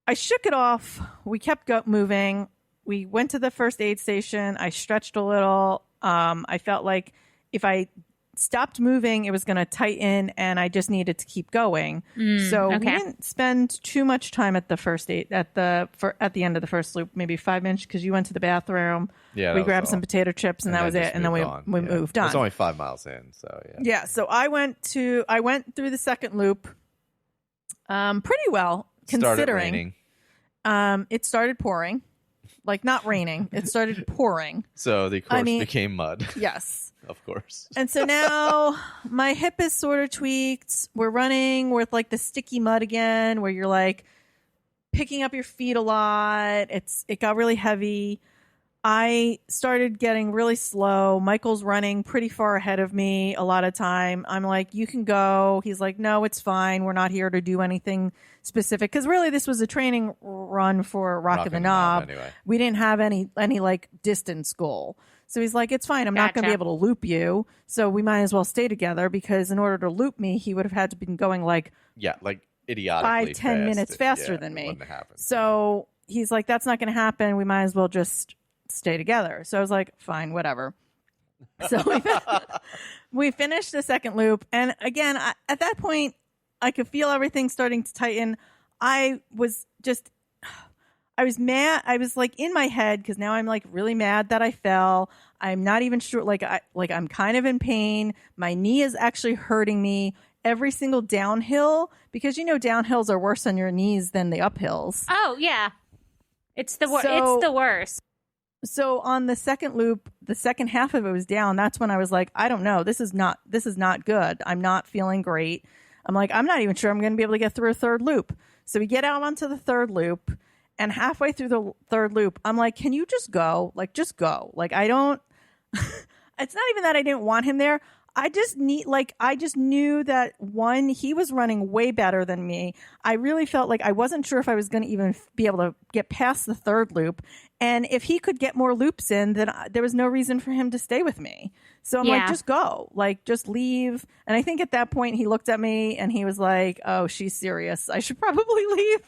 I shook it off. We kept moving. We went to the first aid station. I stretched a little. I felt like if I stopped moving, it was going to tighten, and I just needed to keep going. So we okay. didn't spend too much time at the first aid at the end of the first loop, maybe 5 minutes, because you went to the bathroom. Yeah, we that was grabbed some all. potato chips, and that was it. And then we moved on. It's only 5 miles in, so yeah. Yeah, so I went through the second loop pretty well, Started considering raining. it started pouring. Like, not raining, it started pouring. So the course became mud, Yes. of course. And so now my hip is sort of tweaked. We're running with like the sticky mud again, where you're like picking up your feet a lot. It got really heavy. I started getting really slow. Michael's running pretty far ahead of me a lot of time. I'm like, you can go. He's like, no, it's fine. We're not here to do anything specific. Because really, this was a training run for Rock of the Knob. Anyway. We didn't have any like distance goal. So he's like, it's fine. I'm not going to be Gotcha. able to loop you. So we might as well stay together, because in order to loop me, he would have had to been going like Yeah, like idiotically 5-10 fast. minutes faster than It me. wouldn't have happened. So he's like, that's not going to happen. We might as well just stay together. So I was like, fine, whatever. So we finished the second loop. And again, at that point, I could feel everything starting to tighten. I was mad. I was like in my head, because now I'm like really mad that I fell. I'm not even sure. I'm kind of in pain. My knee is actually hurting me every single downhill, because downhills are worse on your knees than the uphills. Oh yeah, it's the So- it's the worst. So on the second loop, the second half of it was down. That's when I was like, I don't know. This is not good. I'm not feeling great. I'm like, I'm not even sure I'm going to be able to get through a third loop. So we get out onto the third loop, and halfway through the third loop, I'm like, can you just go? Like, just go. Like, I don't, it's not even that I didn't want him there. I just knew that one, he was running way better than me. I really felt like I wasn't sure if I was going to even be able to get past the third loop. And if he could get more loops in, then there was no reason for him to stay with me. So I'm like, just go, like, just leave. And I think at that point he looked at me and he was like, oh, she's serious. I should probably leave.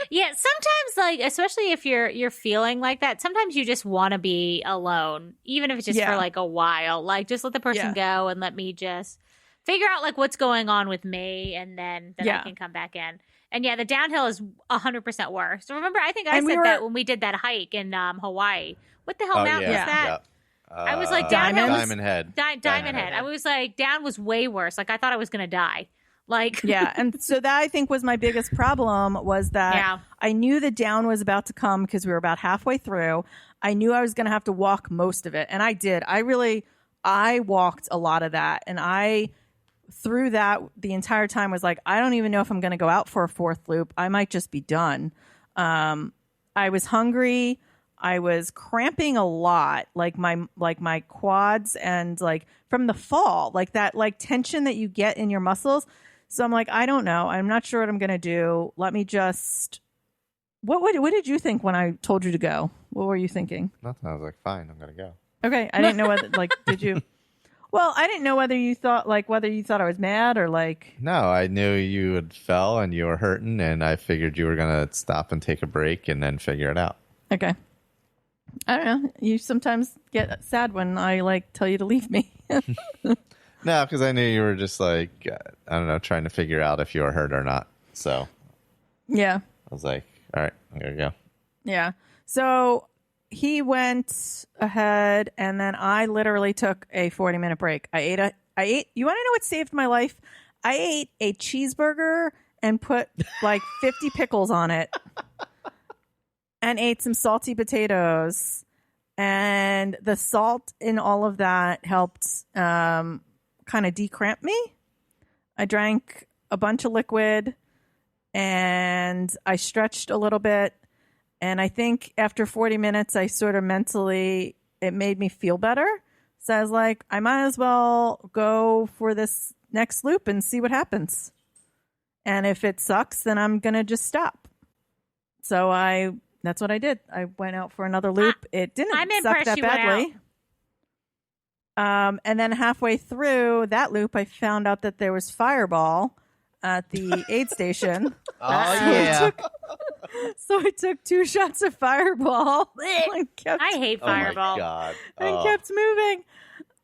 Yeah, sometimes, like, especially if you're feeling like that, sometimes you just want to be alone, even if it's just for like a while. Like, just let the person go and let me just figure out like what's going on with me, and then I can come back in. And yeah, the downhill is 100% worse. So remember, I think I said that when we did that hike in Hawaii. What the hell mountain was that? I was like, Diamond Head. Diamond Head. I was like, down was way worse. Like, I thought I was going to die. Like, yeah. And so that, I think, was my biggest problem, was that I knew the down was about to come, because we were about halfway through. I knew I was going to have to walk most of it. And I did. I walked a lot of that. And through that, the entire time was like, I don't even know if I'm going to go out for a fourth loop. I might just be done. I was hungry. I was cramping a lot, like my quads, and like from the fall, like that, like tension that you get in your muscles. So I'm like, I don't know. I'm not sure what I'm going to do. Let me just, what did you think when I told you to go? What were you thinking? Nothing. I was like, fine, I'm going to go. Okay. I didn't know whether, like, did you? Well, I didn't know whether you thought I was mad or like. No, I knew you had fell and you were hurting, and I figured you were going to stop and take a break and then figure it out. Okay. I don't know. You sometimes get sad when I like tell you to leave me. No, because I knew you were just like, I don't know, trying to figure out if you were hurt or not. So yeah. I was like, all right, I'm going to go. Yeah. So he went ahead, and then I literally took a 40-minute break. I ate. You want to know what saved my life? I ate a cheeseburger and put like 50 pickles on it, and ate some salty potatoes. And the salt in all of that helped kind of decramp me. I drank a bunch of liquid, and I stretched a little bit. And I think after 40 minutes, I sort of mentally, it made me feel better. So I was like, I might as well go for this next loop and see what happens. And if it sucks, then I'm going to just stop. So that's what I did. I went out for another loop. It didn't suck that badly. And then halfway through that loop, I found out that there was Fireball at the aid station. Oh, yeah. So I took 2 shots of Fireball. I hate Fireball. Oh, my God. And kept moving.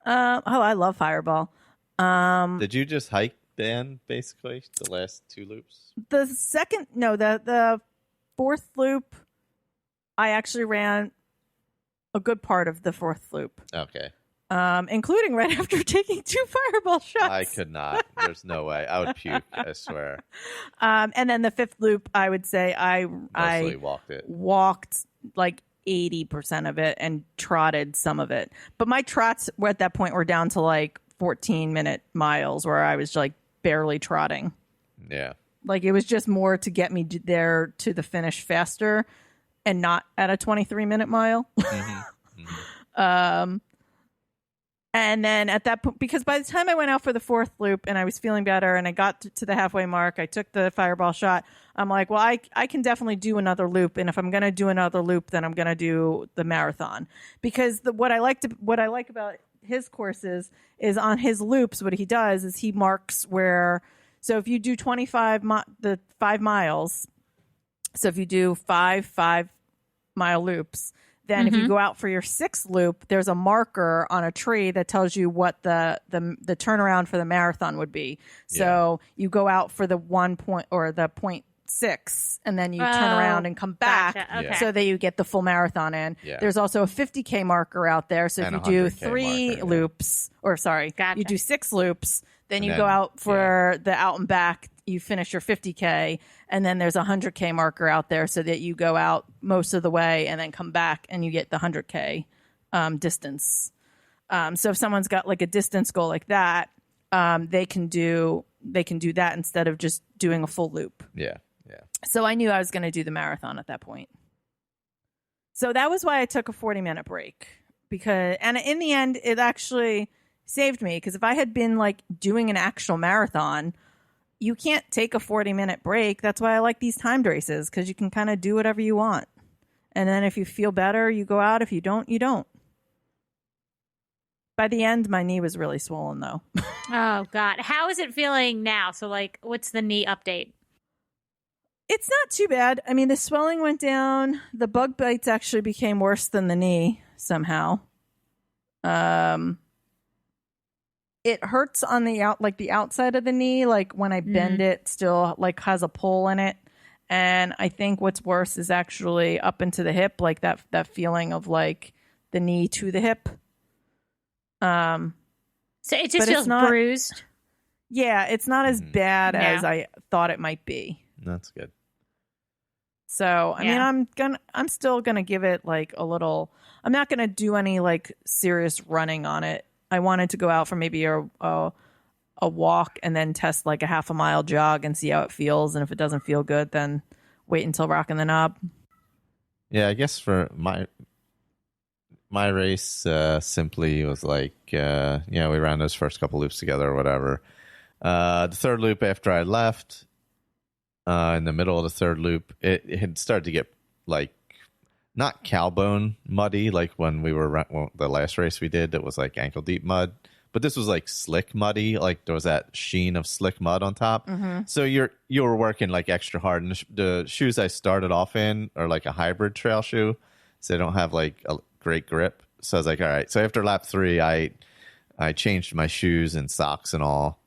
I love Fireball. Did you just hike Dan, basically, the last 2 loops? The fourth loop, I actually ran a good part of the fourth loop. Okay. Including right after taking 2 Fireball shots. I could not. There's no way. I would puke, I swear. And then the fifth loop, I would say I walked like 80% of it and trotted some of it. But my trots were at that point were down to like 14-minute miles where I was like barely trotting. Yeah. Like it was just more to get me there to the finish faster and not at a 23-minute mile. And then at that point, because by the time I went out for the fourth loop and I was feeling better and I got to the halfway mark, I took the Fireball shot. I'm like, well, I can definitely do another loop. And if I'm going to do another loop, then I'm going to do the marathon. Because what I like about his courses is on his loops, what he does is he marks where, so if you do 5 miles, so if you do 5 5-mile loops, then if you go out for your 6th loop, there's a marker on a tree that tells you what the turnaround for the marathon would be. So you go out for the 1 point or the 0.6, and then you turn around and come back so that you get the full marathon in. Yeah. There's also a 50K marker out there. So if you do 3 loops, you do 6 loops, then you go out for the out and back. You finish your 50K, and then there's a 100K marker out there so that you go out most of the way and then come back and you get the 100K distance. So if someone's got like a distance goal like that, they can do that instead of just doing a full loop. Yeah, yeah. So I knew I was going to do the marathon at that point. So that was why I took a 40-minute break and in the end, it actually saved me because if I had been like doing an actual marathon, you can't take a 40-minute break. That's why I like these timed races, because you can kind of do whatever you want. And then if you feel better, you go out. If you don't, you don't. By the end, my knee was really swollen, though. Oh, God. How is it feeling now? So, like, what's the knee update? It's not too bad. I mean, the swelling went down. The bug bites actually became worse than the knee somehow. It hurts on the outside of the knee, like when I bend it, still like has a pull in it. And I think what's worse is actually up into the hip, like that feeling of like the knee to the hip. So it just feels bruised. Yeah, it's not as bad as I thought it might be. That's good. So I mean, I'm still gonna give it like a little. I'm not gonna do any like serious running on it. I wanted to go out for maybe a walk and then test like a half a mile jog and see how it feels. And if it doesn't feel good, then wait until rocking the knob. Yeah, I guess for my race simply was like, we ran those first couple loops together or whatever. The third loop after I left, in the middle of the third loop, it had started to get like, not cowbone muddy like when we were the last race we did that was like ankle deep mud, but this was like slick muddy, like there was that sheen of slick mud on top. So you were working like extra hard, and the shoes I started off in are like a hybrid trail shoe, so they don't have like a great grip. So I was like, all right, so after lap 3 I changed my shoes and socks and all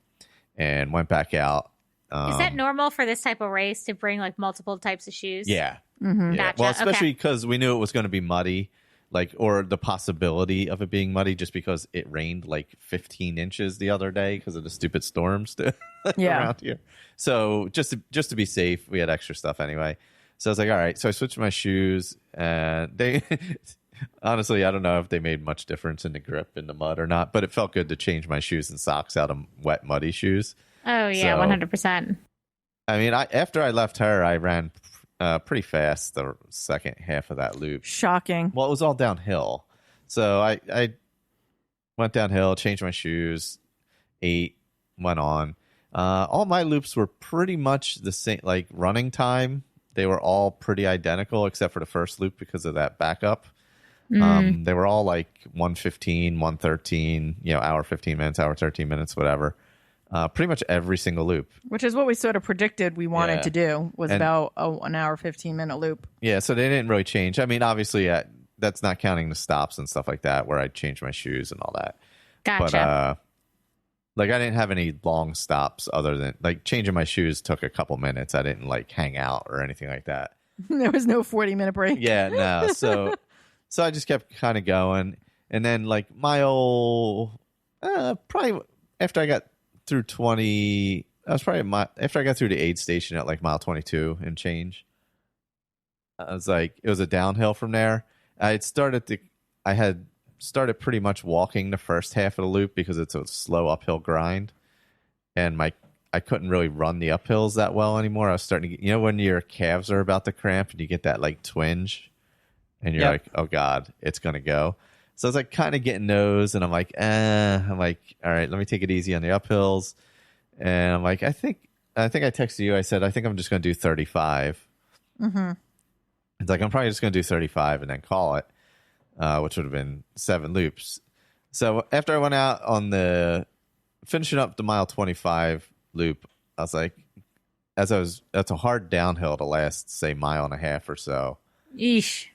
and went back out. Is that normal for this type of race to bring like multiple types of shoes? Yeah, Mm-hmm. Yeah. Gotcha. Well, especially because we knew it was going to be muddy, like, or the possibility of it being muddy just because it rained like 15 inches the other day because of the stupid storms around here. So just to be safe, we had extra stuff anyway. So I was like, all right. So I switched my shoes, and they honestly, I don't know if they made much difference in the grip in the mud or not, but it felt good to change my shoes and socks out of wet, muddy shoes. Oh yeah, 100%. I mean, after I left her, I ran pretty fast the second half of that loop. Shocking. Well, it was all downhill. So I went downhill, changed my shoes, ate, went on. All my loops were pretty much the same, like running time. They were all pretty identical except for the first loop because of that backup. They were all like 1:15, 1:13, hour 15 minutes, hour 13 minutes, whatever. Pretty much every single loop. Which is what we sort of predicted we wanted to do, was about an hour, 15-minute loop. Yeah, so they didn't really change. I mean, obviously, that's not counting the stops and stuff like that where I changed my shoes and all that. Gotcha. But, like, I didn't have any long stops other than, like, changing my shoes took a couple minutes. I didn't, like, hang out or anything like that. There was no 40-minute break. Yeah, no. So I just kept kind of going. And then, like, probably after I got through 20, after I got through the aid station at, like, mile 22 and change. I was like, it was a downhill from there. I had started pretty much walking the first half of the loop because it's a slow uphill grind, and I couldn't really run the uphills that well anymore. I was starting to get, when your calves are about to cramp and you get that like twinge, and you're like, oh god, it's gonna go. So I was like kind of getting those, and I'm like, all right, let me take it easy on the uphills. And I'm like, I think I texted you. I said, I think I'm just gonna do 35. Mm-hmm. It's like, I'm probably just gonna do 35 and then call it. Which would have been 7 loops. So after I went out on finishing up the mile 25 loop, I was like, that's a hard downhill to last, say, mile and a half or so. Eesh.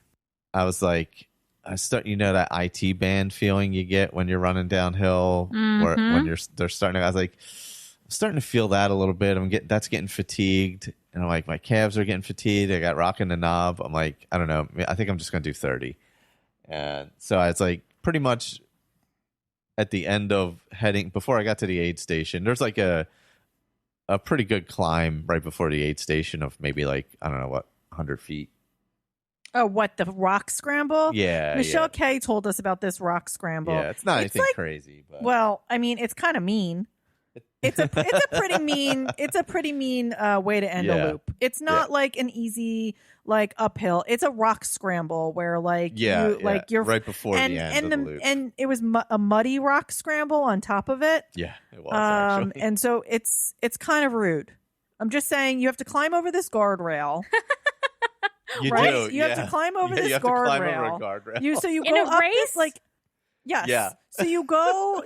I was like, that IT band feeling you get when you're running downhill, or when they're starting. I was like, I'm starting to feel that a little bit. That's getting fatigued, and I'm like, my calves are getting fatigued. I got rocking the knob. I'm like, I don't know. I think I'm just gonna do 30. And so it's like pretty much at the end of before I got to the aid station, there's like a pretty good climb right before the aid station of maybe like, I don't know what, 100 feet. Oh, what, the rock scramble? Yeah. Michelle Kay told us about this rock scramble. Yeah, it's not anything crazy. But. Well, I mean, it's kind of mean. It's a pretty mean way to end a loop. It's not like an easy like uphill. It's a rock scramble where like you're right before the end of the loop. And it was a muddy rock scramble on top of it. Yeah, it was actually. And so it's kind of rude. I'm just saying you have to climb over this guardrail. You right? do. You have to climb over this guardrail. So you in go a up race? this like. Yes. Yeah. So you go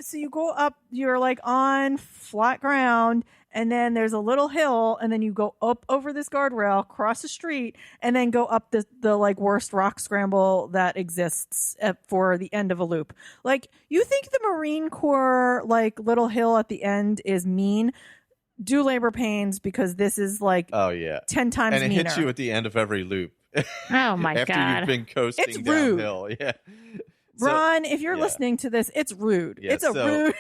up, you're like on flat ground, and then there's a little hill, and then you go up over this guardrail, cross the street, and then go up the like worst rock scramble that exists for the end of a loop. Like, you think the Marine Corps like little hill at the end is mean? Do labor pains, because this is like 10 times and it meaner. hits you at the end of every loop. Oh my After god. you've been coasting It's rude. downhill. Yeah. Ron, if you're listening to this, it's rude. Yeah, it's a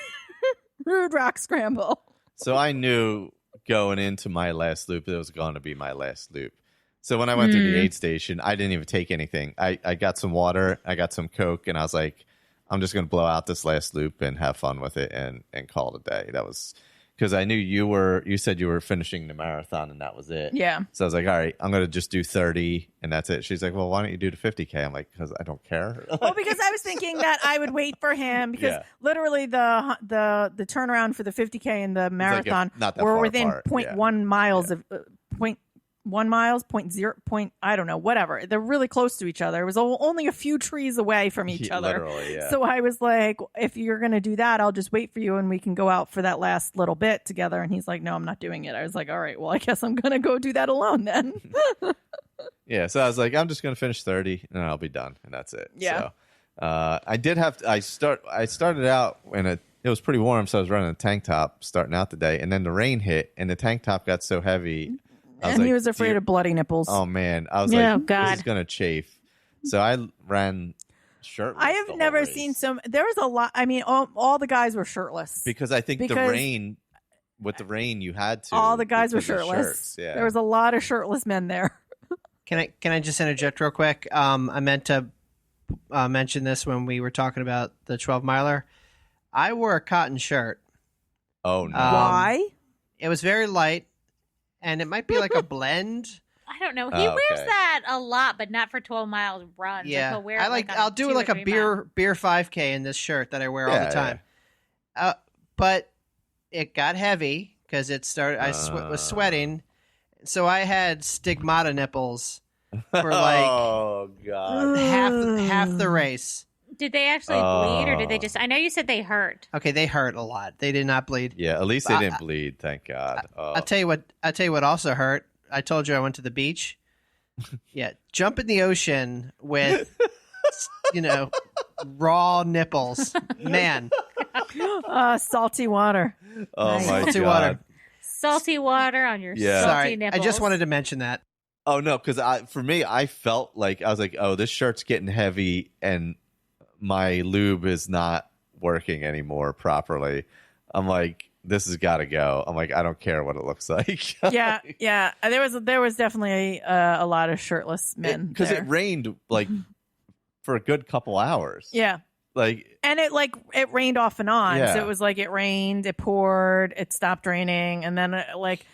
rude rock scramble. So I knew going into my last loop, it was going to be my last loop. So when I went through the aid station, I didn't even take anything. I got some water, I got some Coke, and I was like, I'm just going to blow out this last loop and have fun with it and call it a day. That was because I knew you said you were finishing the marathon and that was it. Yeah. So I was like, all right, I'm going to just do 30 and that's it. She's like, well, why don't you do the 50K? I'm like, because I don't care. Well, because I was thinking that I would wait for him because literally the turnaround for the 50K and the marathon were within 0.1 miles of 0.1 miles, 0.0, I don't know, whatever. They're really close to each other. It was only a few trees away from each other. Literally, yeah. So I was like, if you're going to do that, I'll just wait for you and we can go out for that last little bit together. And he's like, no, I'm not doing it. I was like, all right, well, I guess I'm going to go do that alone then. Yeah. So I was like, I'm just going to finish 30 and I'll be done. And that's it. Yeah. So I started out when it was pretty warm. So I was running a tank top starting out the day. And then the rain hit and the tank top got so heavy. And he was afraid of bloody nipples. Oh man, I was Oh, like, God. this is gonna chafe. So I ran shirtless. I the have whole never race. seen there was a lot. I mean, all the guys were shirtless. Because I think Because- the rain, with the rain, you had to. All the guys were because of shirtless. shirts, yeah. There was a lot of shirtless men there. Can I just interject real quick? I meant to mention this when we were talking about the 12 miler. I wore a cotton shirt. Oh no! Why? It was very light, and it might be like a blend. I don't know. He Oh, wears okay. that a lot, but not for 12-mile runs. Like, Yeah, he'll wear I it, like. on I'll do 2 or like a 3 mile. beer 5K in this shirt that I wear all Yeah, the time. But it got heavy because it started. I was sweating, so I had stigmata nipples for like oh god! half the race. Did they actually bleed, or did they just? I know you said they hurt. Okay, they hurt a lot. They did not bleed. Yeah, at least they didn't bleed. Thank God. Oh. I'll tell you what also hurt. I told you I went to the beach. Yeah, jump in the ocean with raw nipples. Man, Salty water. Oh my Salty god! water. Salty water on your Yeah. salty sorry. nipples. I just wanted to mention that. Oh no, because for me, I felt like I was like, oh, this shirt's getting heavy, and my lube is not working anymore properly. I'm like, this has got to go. I'm like, I don't care what it looks like. Yeah. There was definitely a lot of shirtless men because there. it rained like for a good couple hours. Yeah. Like, And it rained off and on. Yeah. So it was like it rained, it poured, it stopped raining, and then like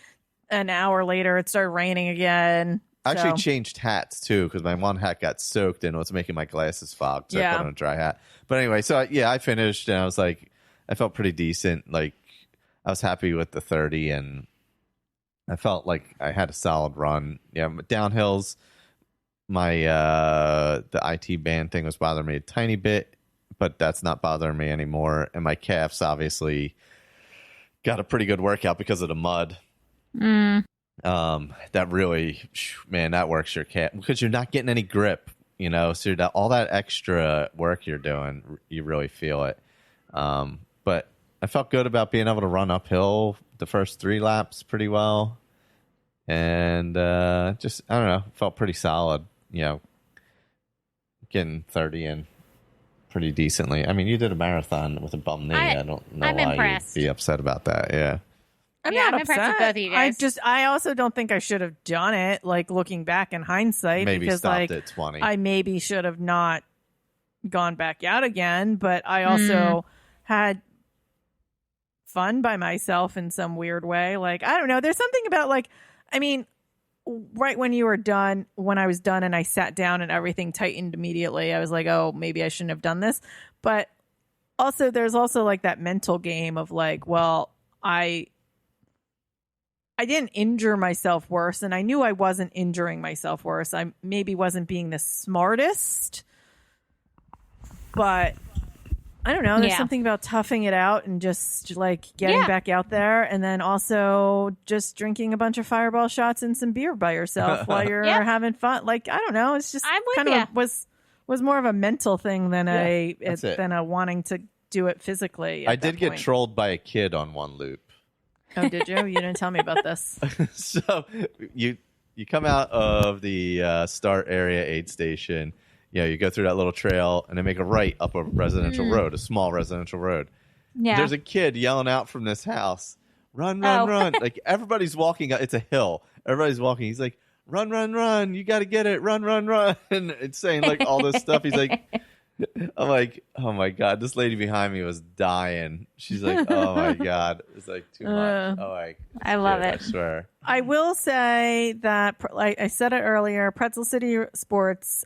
an hour later it started raining again. I actually So- changed hats too because my one hat got soaked and it was making my glasses fog. So I Yeah. put on a dry hat. But anyway, so I finished and I was like, I felt pretty decent. Like, I was happy with the 30 and I felt like I had a solid run. Yeah, downhills, my the IT band thing was bothering me a tiny bit, but that's not bothering me anymore. And my calves obviously got a pretty good workout because of the mud. That really, man, that works your calf because you're not getting any grip, so all that extra work you're doing, you really feel it. But I felt good about being able to run uphill the first 3 laps pretty well. And just, I don't know, felt pretty solid, getting 30 in pretty decently. I mean, you did a marathon with a bum knee. I don't know I'm why impressed. you'd be upset about that. Yeah. I'm Yeah, not I'm impressed with upset. both of you guys. I also don't think I should have done it. Like looking back in hindsight, Maybe because stopped like at 20. I maybe should have not gone back out again. But I also had fun by myself in some weird way. Like I don't know. There's something about like, I mean, right when I was done and I sat down and everything tightened immediately. I was like, oh, maybe I shouldn't have done this. But also, there's also like that mental game of like, well, I didn't injure myself worse, and I knew I wasn't injuring myself worse. I maybe wasn't being the smartest, but I don't know. There's Yeah. something about toughing it out and just like getting back out there, and then also just drinking a bunch of Fireball shots and some beer by yourself while you're Yep. having fun. Like I don't know. It's just I'm with kind ya. of was more of a mental thing than that's it. than a wanting to do it physically. I at did that get point. trolled by a kid on one loop. Oh, did you? You didn't tell me about this. So you come out of the start area aid station. You go through that little trail and then make a right up a residential road, a small residential road. Yeah. There's a kid yelling out from this house, "Run, Oh. run, run!" Like everybody's walking. It's a hill. Everybody's walking. He's like, "Run, run, run! You got to get it! Run, run, run!" And it's saying like all this stuff. He's like. I'm like, oh my god, this lady behind me was dying. She's like, oh my god, it's like too much. I love it. I swear. I will say that, like I said it earlier, Pretzel City Sports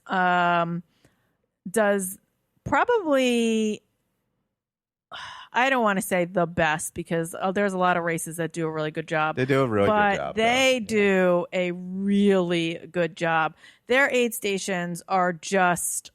does probably, I don't want to say the best because there's a lot of races that do a really good job. They do a really but good job. they do a really good job. Their aid stations are just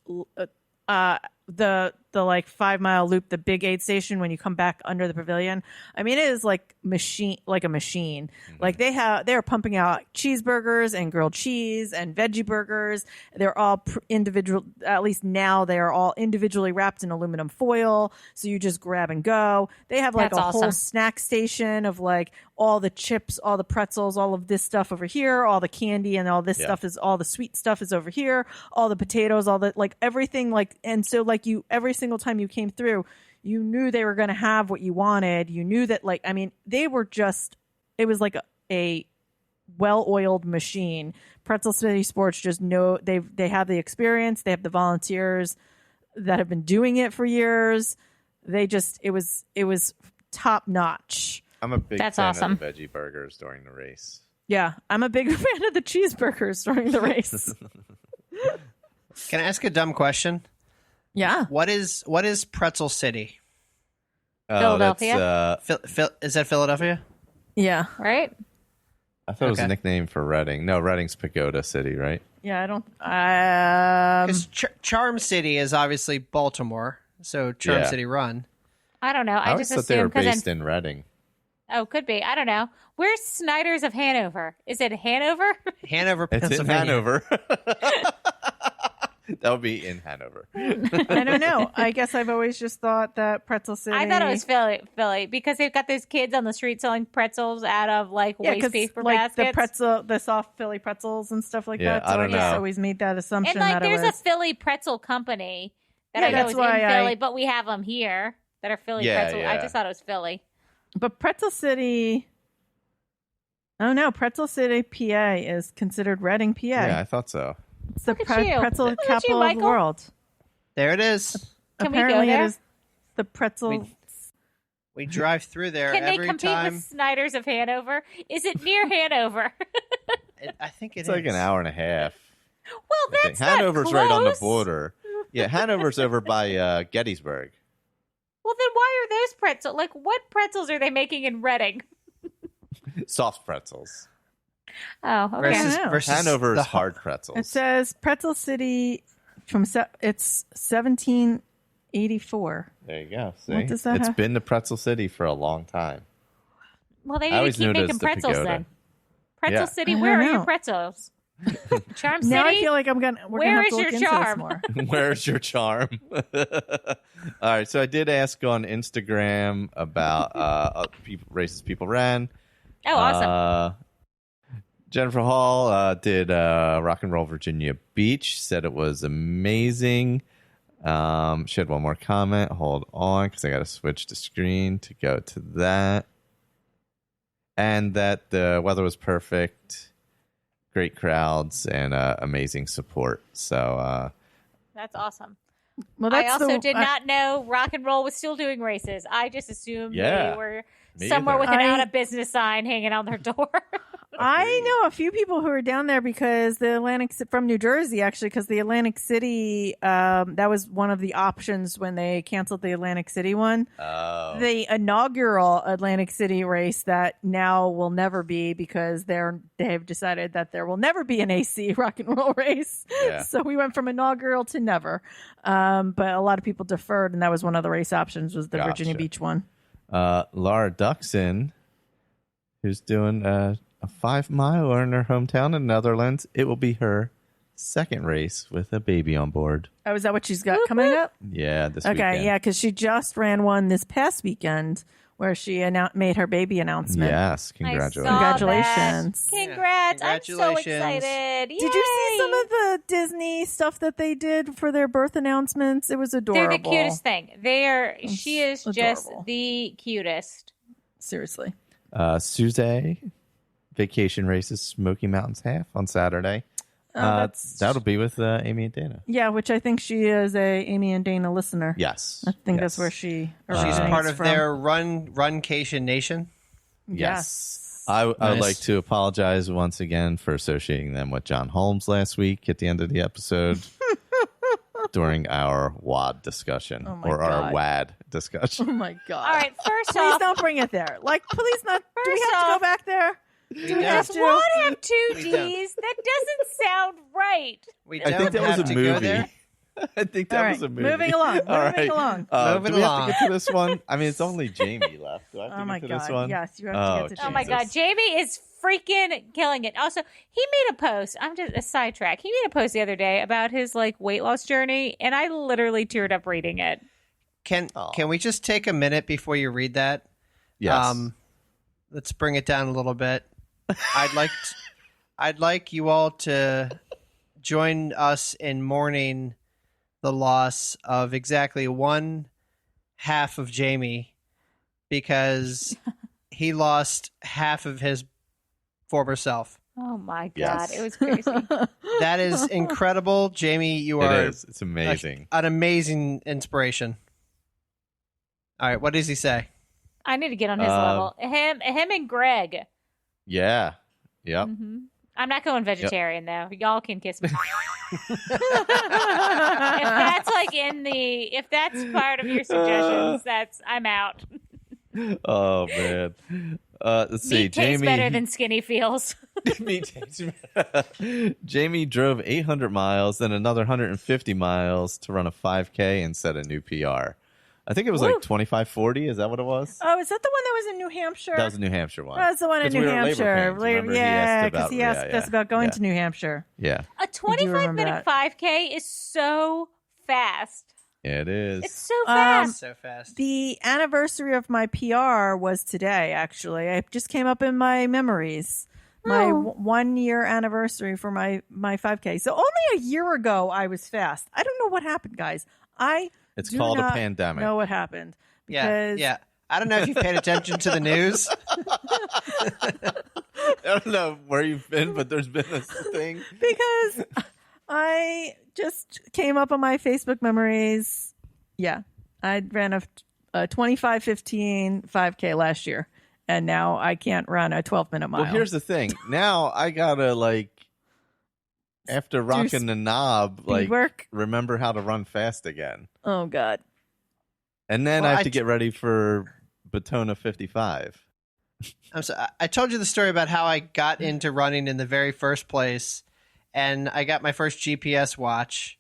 the the like 5 mile loop, the big aid station when you come back under the pavilion. I mean, it is like a machine. Like they're pumping out cheeseburgers and grilled cheese and veggie burgers. They're all individual. At least now they are all individually wrapped in aluminum foil, so you just grab and go. They have like That's whole awesome. snack station of like all the chips, all the pretzels, all of this stuff over here, all the candy, and all this stuff is all the sweet stuff is over here, all the potatoes, all the like everything, like, and so like you every single time you came through, you knew they were going to have what you wanted. You knew that, like, I mean, they were just, it was like a well-oiled machine. Pretzel City Sports just know they have the experience, they have the volunteers that have been doing it for years. They just it was top notch. I'm a big That's fan awesome. of the veggie burgers during the race. Yeah, I'm a big fan of the cheeseburgers during the race. Can I ask a dumb question? Yeah. What is Pretzel City? Philadelphia? Is that Philadelphia? Yeah. Right? I thought it was a Okay. nickname for Reading. No, Reading's Pagoda City, right? Yeah, I don't Because Charm City is obviously Baltimore, so Charm Yeah. City Run. I don't know. I I always just thought they were assumed based in Reading. Oh, could be. I don't know. Where's Snyder's of Hanover? Is it Hanover? Hanover, It's in Pennsylvania. Hanover. That would be in Hanover. I don't know. I guess I've always just thought that Pretzel City. I thought it was Philly because they've got those kids on the street selling pretzels out of like waste 'cause, paper like baskets. the soft Philly pretzels and stuff like Yeah, that. So I don't just know. always made that assumption and like that it there's was. a Philly pretzel company that Yeah, I know that's is in why Philly, but we have them here that are Philly Yeah, pretzel. I yeah. just thought it was Philly. But Pretzel City. Oh no, Pretzel City, PA is considered Reading, PA. Yeah, I thought so. It's the Look at you. pretzel Look at you, capital of the Michael. world. There it is. Can we go Apparently, there? it is the pretzel. We drive through there Can they every compete time. with Snyder's of Hanover? Is it near Hanover? I think It's like an hour and a half. Well, I think. that's not Hanover's close. right on the border. Yeah, Hanover's over by Gettysburg. Well, then why are those pretzels? Like, what pretzels are they making in Reading? Soft pretzels. Oh, okay. Versus, know. versus Hanover's the hard pretzels. It says Pretzel City from it's 1784. There you go. See? What does that It's have? been the pretzel city for a long time. Well, they I need to always keep knew it making as the pretzels Pagoda. then. Pretzel Yeah. City, I where don't are your know. pretzels? Charm City? Now I feel like we're Where gonna have is to look your into charm? this more. Where's your charm? All right, so I did ask on Instagram about races people ran. Oh, awesome. Jennifer Hall did Rock and Roll Virginia Beach, said it was amazing. She had one more comment. Hold on, because I got to switch the screen to go to that. And that the weather was perfect, great crowds, and amazing support. So, That's awesome. Well, I that's also did not know Rock and Roll was still doing races. I just assumed Yeah, they were me somewhere either. with an I- out of business sign hanging on their door. I know a few people who are down there because from New Jersey, actually, because the Atlantic City, that was one of the options when they canceled the Atlantic City one. Oh. The inaugural Atlantic City race that now will never be because they've decided that there will never be an AC rock and roll race. Yeah. So we went from inaugural to never. But a lot of people deferred, and that was one of the race options was the Virginia Gotcha. Beach one. Laura Duxon, who's doing a 5 miler in her hometown in the Netherlands. It will be her second race with a baby on board. Oh, is that what she's got coming up? Yeah, this Okay, weekend. yeah, because she just ran one this past weekend where she made her baby announcement. Yes, I congratulations. saw Congratulations. that. Congrats. I'm so Congratulations. excited. Did you see some of the Disney stuff that they did for their birth announcements? It was adorable. They're the cutest thing. She is just adorable. the cutest. Seriously. Suze, vacation races, Smoky Mountains Half on Saturday. That'll be with Amy and Dana. Yeah, which I think she is a Amy and Dana listener. Yes. I think yes. that's where she She's originates part of from. their Runcation Nation. Yes. I would Nice. like to apologize once again for associating them with John Holmes last week at the end of the episode during our WAD discussion Oh my or our God. WAD discussion. Oh my god! All right, first Please off, don't bring it there. Like, please not. Do we First have to off- go back there? We we have don't. to? one have two We don't. D's. That doesn't sound right. We I don't think that have was a to go movie. there. I think All that right, was a movie. moving along. All Moving right. along. Moving do we along. have to get to this one? I mean, it's only Jamie left. Do I have to Oh my get to this God. one? Yes, you have to get to Oh my God, Jesus. Jamie is freaking killing it. Also, he made a post. I'm just a sidetrack. He made a post the other day about his like weight loss journey, and I literally teared up reading it. Can we just take a minute before you read that? Yes. Let's bring it down a little bit. I'd like you all to join us in mourning the loss of exactly one half of Jamie, because he lost half of his former self. Oh my God, Yes. it was crazy. That is incredible, Jamie. You are it is. It's amazing. an amazing inspiration. All right, what does he say? I need to get on his level. Him and Greg. Yeah. Yep. Mm-hmm. I'm not going vegetarian though. Y'all can kiss me. If that's part of your suggestions, I'm out. Oh man. Let's see. Meat tastes Jamie better than skinny feels. Jamie drove 800 miles, then another 150 miles to run a 5K and set a new PR. I think it was Woo. like 25:40. Is that what it was? Oh, is that the one that was in New Hampshire? That was a New Hampshire one. That's the one in 'Cause New we were Labor Hampshire. fans, remember? Yeah, because he asked us about going to New Hampshire. Yeah. A remember 25-minute 5K is so fast. It is. It's so fast. So fast. The anniversary of my PR was today, actually. It just came up in my memories. My 1 year anniversary for my 5K. So only a year ago I was fast. I don't know what happened, guys. It's do called a not pandemic. know what happened. Yeah, Because yeah. I don't know if you've paid attention to the news. I don't know where you've been, but there's been this thing. because I just came up on my Facebook memories. Yeah, I ran a 25:15 5K last year, and now I can't run a 12-minute mile. Well, here's the thing. Now I gotta after rocking the knob, work. remember how to run fast again, Oh God. and then Well, I have to get ready for Batona 55. I told you the story about how I got into running in the very first place, and I got my first GPS watch,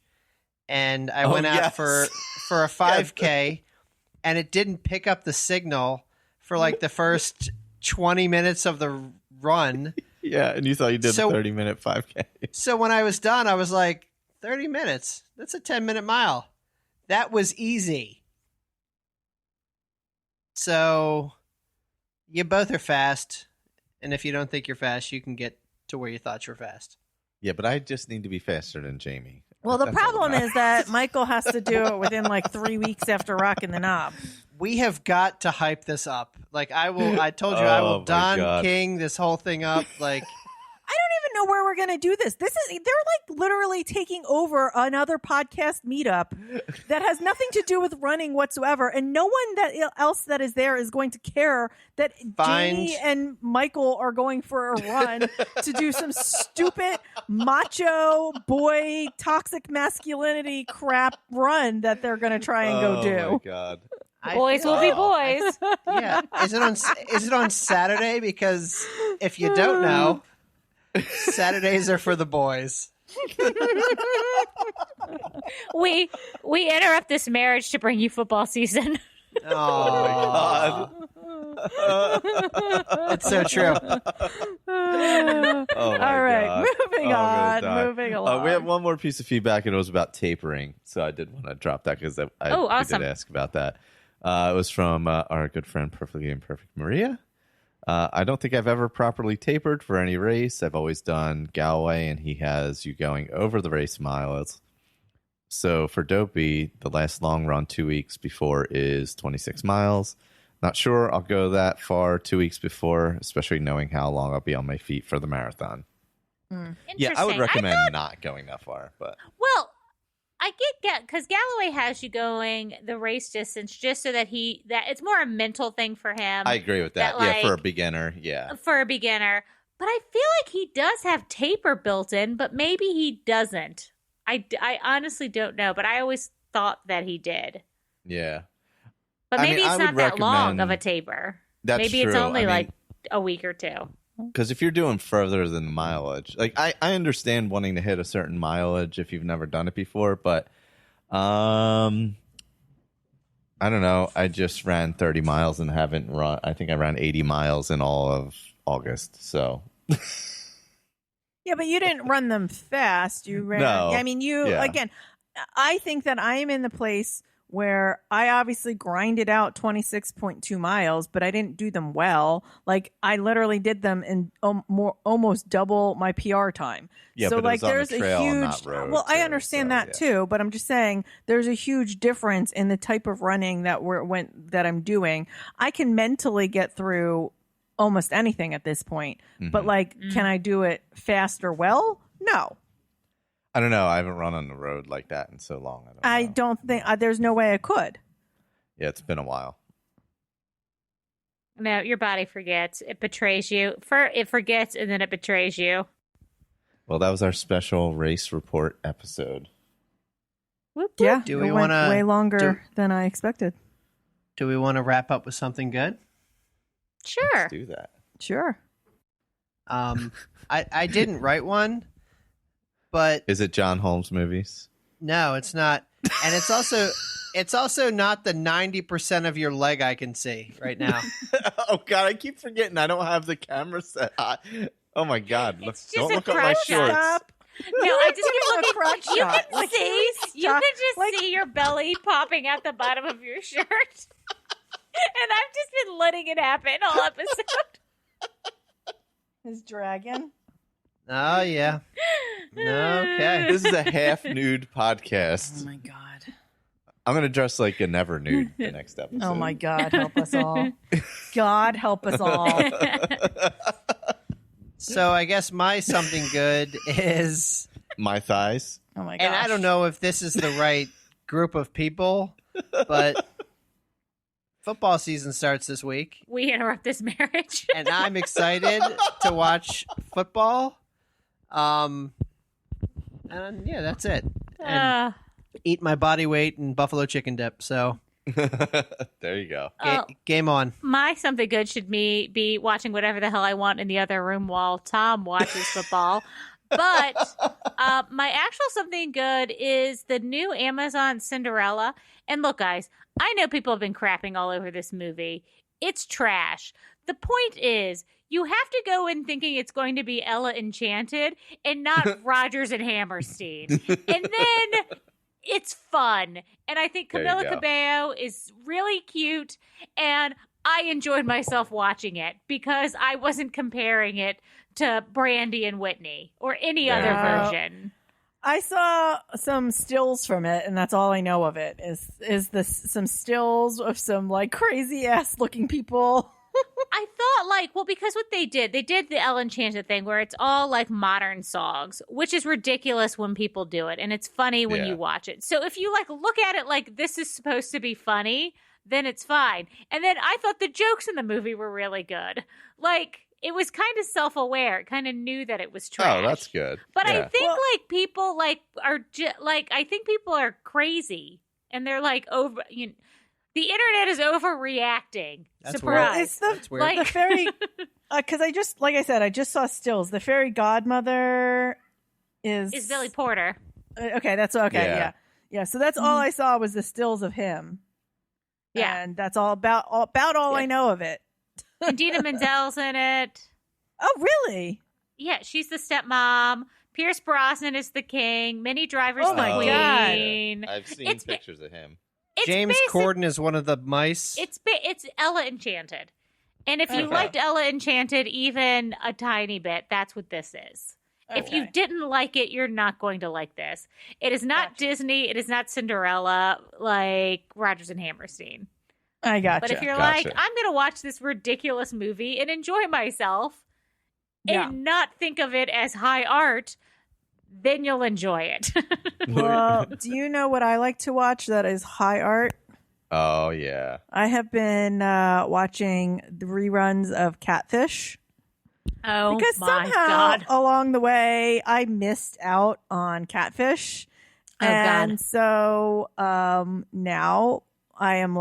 and I went out yes. for a 5K, and it didn't pick up the signal for like the first 20 minutes of the run. Yeah, and you thought you did So- a 30-minute 5K. So when I was done, I was like, 30 minutes? That's a 10-minute mile. That was easy. So you both are fast, and if you don't think you're fast, you can get to where you thought you were fast. Yeah, but I just need to be faster than Jamie. Well, the That's all problem that is that Michael has to do it within like 3 weeks after rocking the knob. We have got to hype this up. Like I told you I Oh, will my Don God. King this whole thing up. Like I don't even know where we're going to do this. They're like literally taking over another podcast meetup that has nothing to do with running whatsoever. And no one else that is there is going to care that Jamie and Michael are going for a run to do some stupid macho boy toxic masculinity crap run that they're going to try and go do. Oh my God. Boys will be boys. Yeah. Is it on Saturday? Because if you don't know, Saturdays are for the boys. We interrupt this marriage to bring you football season. Oh, it's so true. Oh my All right, God. moving Oh, I'm on, gonna die. moving along. We have one more piece of feedback, and it was about tapering. So I did want to drop that because Oh, we awesome. did ask about that. It was from our good friend Perfectly Imperfect Maria. I don't think I've ever properly tapered for any race. I've always done Galway, and he has you going over the race miles. So for Dopey, the last long run 2 weeks before is 26 miles. Not sure I'll go that far 2 weeks before, especially knowing how long I'll be on my feet for the marathon. Yeah, I would Interesting. recommend not going that far, but Well, I get because Galloway has you going the race distance just so that it's more a mental thing for him. I agree with that. that, Yeah, for a like, beginner, yeah. for a beginner. But I feel like he does have taper built in, but maybe he doesn't. I honestly don't know, but I always thought that he did. Yeah. But I maybe mean, I it's would not that long of a recommend- taper. That's Maybe it's true. only I like mean, a week or two. because if you're doing further than the mileage, like I understand wanting to hit a certain mileage if you've never done it before, but I don't know. I just ran 30 miles and haven't run. I think I ran 80 miles in all of August. So. Yeah, but you didn't run them fast. You ran. No. I mean, again, I think that I am in the place where I obviously grinded out 26.2 miles, but I didn't do them well. Like, I literally did them in almost double my PR time. Yeah, so but like, it was on there's the a trail, huge. not road, well, I too, understand so, that yeah. too, but I'm just saying there's a huge difference in the type of running that I'm doing. I can mentally get through almost anything at this point, but like, can I do it fast or well? No. I don't know. I haven't run on the road like that in so long. I don't think there's no way I could. Yeah, it's been a while. No, your body forgets. It betrays you. It forgets and then it betrays you. Well, that was our special race report episode. Whoop, whoop. Yeah, Do we it went wanna- way longer than I expected. Do we want to wrap up with something good? Sure. Let's do that. Sure. I didn't write one, but Is it John Holmes movies? no, it's not. And it's also not the 90% of your leg I can see right now. Oh God, I keep forgetting I don't have the camera set. Oh my God, It's just don't a look at my crop shorts. Stop. No, I just keep a looking. crotch You shot. can see. You shot. can just Like- see your belly popping out the bottom of your shirt. And I've just been letting it happen all episode. His dragon. Oh, yeah. Okay. This is a half nude podcast. Oh my god. I'm gonna dress like a never nude the next episode. Oh my god, help us all. God help us all. So I guess my something good is, My thighs. Oh my god. and I don't know if this is the right group of people, but football season starts this week, We interrupt this marriage. and I'm excited to watch football. And yeah, that's it. And eat my body weight in buffalo chicken dip. So There you go. game on. My something good should be watching whatever the hell I want in the other room while Tom watches football. But my actual something good is the new Amazon Cinderella. And look, guys, I know people have been crapping all over this movie. It's trash. The point is, you have to go in thinking it's going to be Ella Enchanted and not Rogers and Hammerstein. And then it's fun. And I think There you Camila go. Cabello is really cute. And I enjoyed myself watching it because I wasn't comparing it to Brandy and Whitney or any There other you go. version. I saw some stills from it, and that's all I know of it. Is some stills of some like crazy ass looking people. I thought because what they did the Ella Enchanted thing where it's all like modern songs, which is ridiculous when people do it. And it's funny when Yeah. you watch it. So if you look at it like this is supposed to be funny, then it's fine. And then I thought the jokes in the movie were really good. It was kind of self-aware. It kind of knew that it was trash. Oh, that's good. But Yeah. I think Well- people are I think people are crazy and they're over. The internet is overreacting. That's Surprise! weird. It's the That's weird. the fairy because like I said, I just saw stills. The fairy godmother is Billy Porter. Okay, that's okay. Yeah. Yeah. So that's all I saw was the stills of him. Yeah. and that's all about all I know of it. And Dina Menzel's in it. Oh, really? Yeah, she's the stepmom. Pierce Brosnan is the king. Minnie Driver's Oh the my queen. God. I've seen It's- pictures of him. It's James basic- Corden is one of the mice. It's Ella Enchanted. And if you Okay. liked Ella Enchanted even a tiny bit, that's what this is. If you Okay. didn't like it, you're not going to like this. It is not Gotcha. Disney. It is not Cinderella like Rodgers and Hammerstein. I gotcha. But if you're Gotcha. I'm going to watch this ridiculous movie and enjoy myself Yeah. and not think of it as high art, then you'll enjoy it. Well, do you know what I like to watch that is high art? Oh yeah. I have been watching the reruns of Catfish Oh because my somehow God. along the way I missed out on Catfish, Oh, and God. so now I am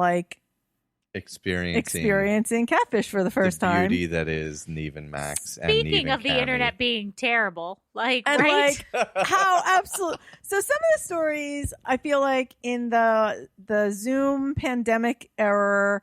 experiencing catfish for the first the time. beauty that is Neve and Max. Speaking and of the internet being terrible, right? How absolute. So some of the stories I feel like in the Zoom pandemic era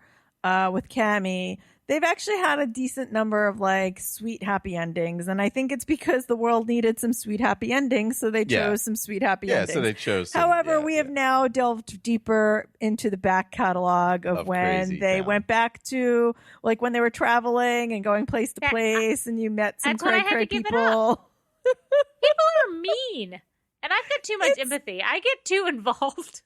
with Cammie, they've actually had a decent number of like sweet happy endings, and I think it's because the world needed some sweet happy endings, so they chose some sweet happy endings. So they chose some, However, we have now delved deeper into the back catalog of when they went back to like when they were traveling and going place to place, and you met some cray people. People are mean, and I've got too much empathy. I get too involved.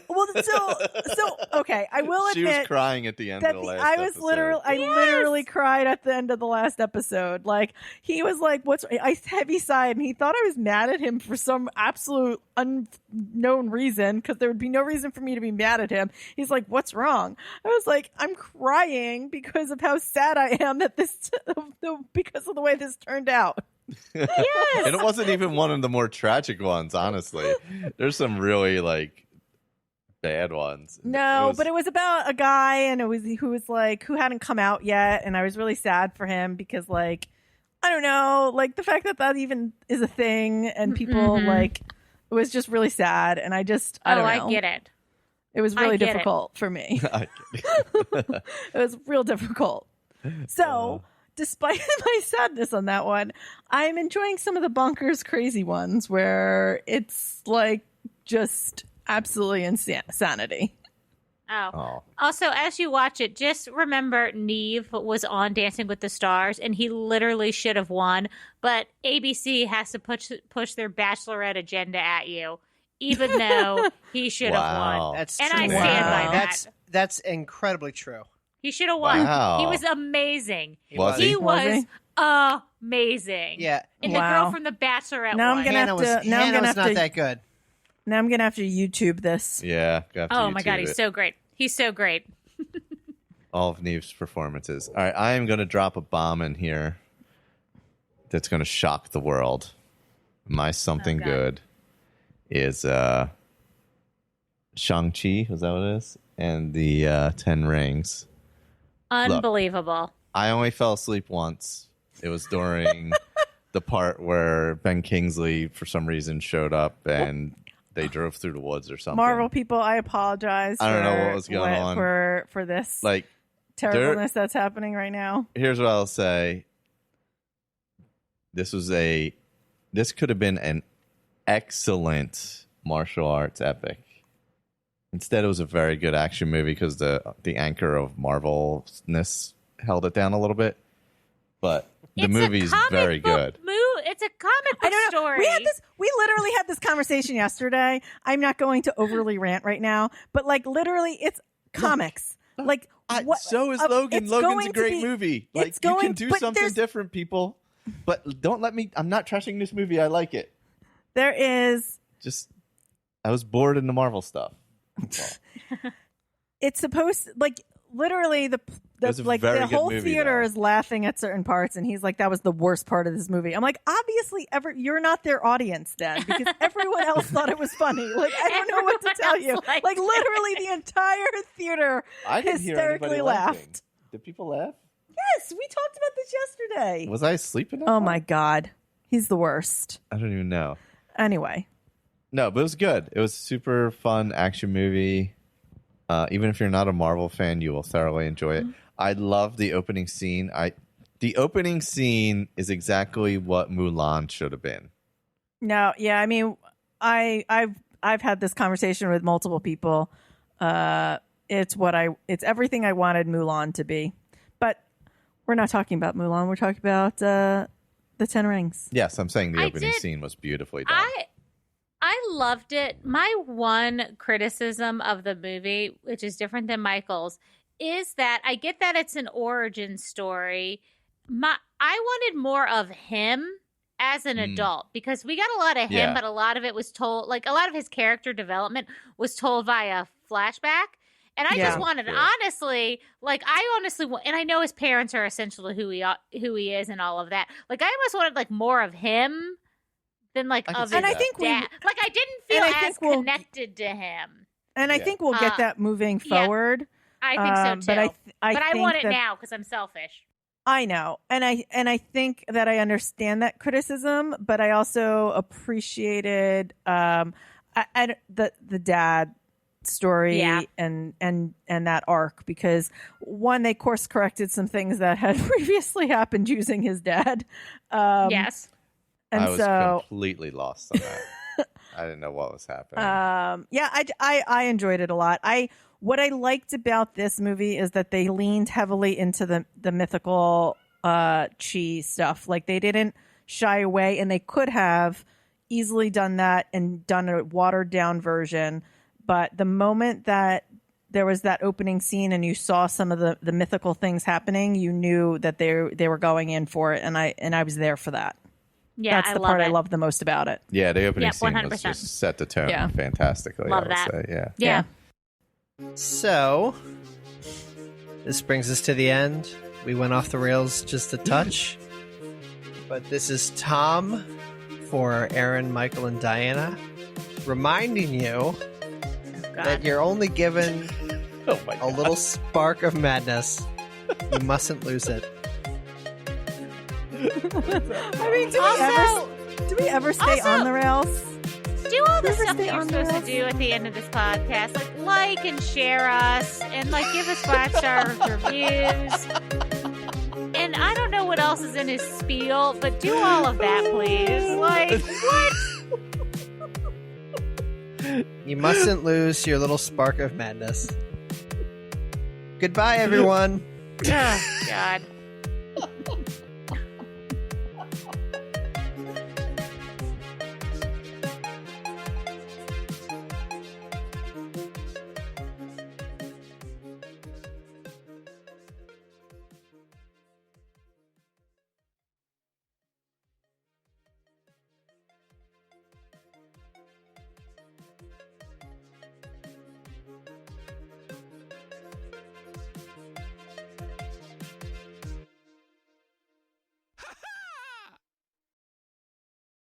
Well, so okay. I will admit, she was crying at the end of the last episode. I literally cried at the end of the last episode. Like he was like, "What's?" I heavy sighed, and he thought I was mad at him for some absolute unknown reason because there would be no reason for me to be mad at him. He's like, "What's wrong?" I was like, "I'm crying because of how sad I am that because of the way this turned out." Yes. And it wasn't even one of the more tragic ones, honestly. There's some really like bad ones. But it was about a guy and who hadn't come out yet, and I was really sad for him because like I don't know, like the fact that even is a thing and people like it was just really sad, and I don't know. I get it. It was really difficult for me. It was real difficult. So despite my sadness on that one, I'm enjoying some of the bonkers crazy ones where it's like just absolutely insanity. Oh. Also, as you watch it, just remember Neve was on Dancing with the Stars, and he literally should have won, but ABC has to push their Bachelorette agenda at you, even though he should have won. That's and true. I stand by that. That's incredibly true. He should have won. Wow. He was amazing. Was he was amazing. Yeah. And the girl from the Bachelorette now won. Hannah was not that good. Now I'm gonna have to YouTube this. Yeah. Oh my God, he's so great. He's so great. All of Neve's performances. All right, I am going to drop a bomb in here that's going to shock the world. My something good is Shang-Chi, is that what it is? And the 10 Rings. Unbelievable. Look, I only fell asleep once. It was during the part where Ben Kingsley, for some reason, showed up and they drove through the woods or something. Marvel people, I apologize. I don't know what was going on for this like terribleness that's happening right now. Here's what I'll say. This could have been an excellent martial arts epic. Instead, it was a very good action movie because the anchor of Marvelness held it down a little bit. But the movie's very good. It's a comic book story. We literally had this conversation yesterday. I'm not going to overly rant right now, but like literally, it's comics. Like so is Logan. Logan's a great movie. Like you can do something different, people. But don't let me. I'm not trashing this movie. I like it. There is I was bored in the Marvel stuff. It's supposed literally the whole theater is laughing at certain parts, and he's like, "That was the worst part of this movie." I'm like, obviously, you're not their audience then, because everyone else thought it was funny. Like, I don't know what to tell you. Like, literally, the entire theater hysterically laughed. Did people laugh? Yes, we talked about this yesterday. Was I asleep in that? Oh my God, he's the worst. I don't even know. Anyway, no, but it was good. It was a super fun action movie. Even if you're not a Marvel fan, you will thoroughly enjoy it. I love the opening scene. The opening scene is exactly what Mulan should have been. No, yeah, I mean, I've had this conversation with multiple people. It's everything I wanted Mulan to be, but we're not talking about Mulan. We're talking about the 10 Rings. Yes, I'm saying the opening scene was beautifully done. I loved it. My one criticism of the movie, which is different than Michael's, is that I get that it's an origin story. I wanted more of him as an adult, because we got a lot of him, but a lot of it was told, like a lot of his character development was told via flashback. And I just wanted, honestly, and I know his parents are essential to who he is and all of that. Like, I almost wanted more of him than of his dad. I didn't feel as connected to him. And I think we'll get that moving forward. I think so too. But I think want it that- now because I'm selfish. I know, and I think that I understand that criticism, but I also appreciated the dad story Yeah. and that arc, because one, they course corrected some things that had previously happened using his dad. Yes. And I was so completely lost on that. I didn't know what was happening. I enjoyed it a lot. What I liked about this movie is that they leaned heavily into the mythical chi stuff. Like, they didn't shy away, and they could have easily done that and done a watered down version. But the moment that there was that opening scene and you saw some of the mythical things happening, you knew that they were going in for it, and I was there for that. Yeah, That's the part I love the most about it. Yeah, the opening Yep, scene 100%. was just set the tone Yeah. fantastically. Love I would that. say. Yeah. Yeah. So, this brings us to the end. We went off the rails just a touch. But this is Tom for Erin, Michael, and Diana, reminding you that you're only given Oh my a little spark of madness. You mustn't lose it. I mean, Also- do we ever stay also- on the rails? Do all the Never stuff that stay you're on the supposed to rails. do at the end of this podcast. Like and share us, and give us 5-star reviews. And I don't know what else is in his spiel, but do all of that, please. What? You mustn't lose your little spark of madness. Goodbye, everyone. Oh, God.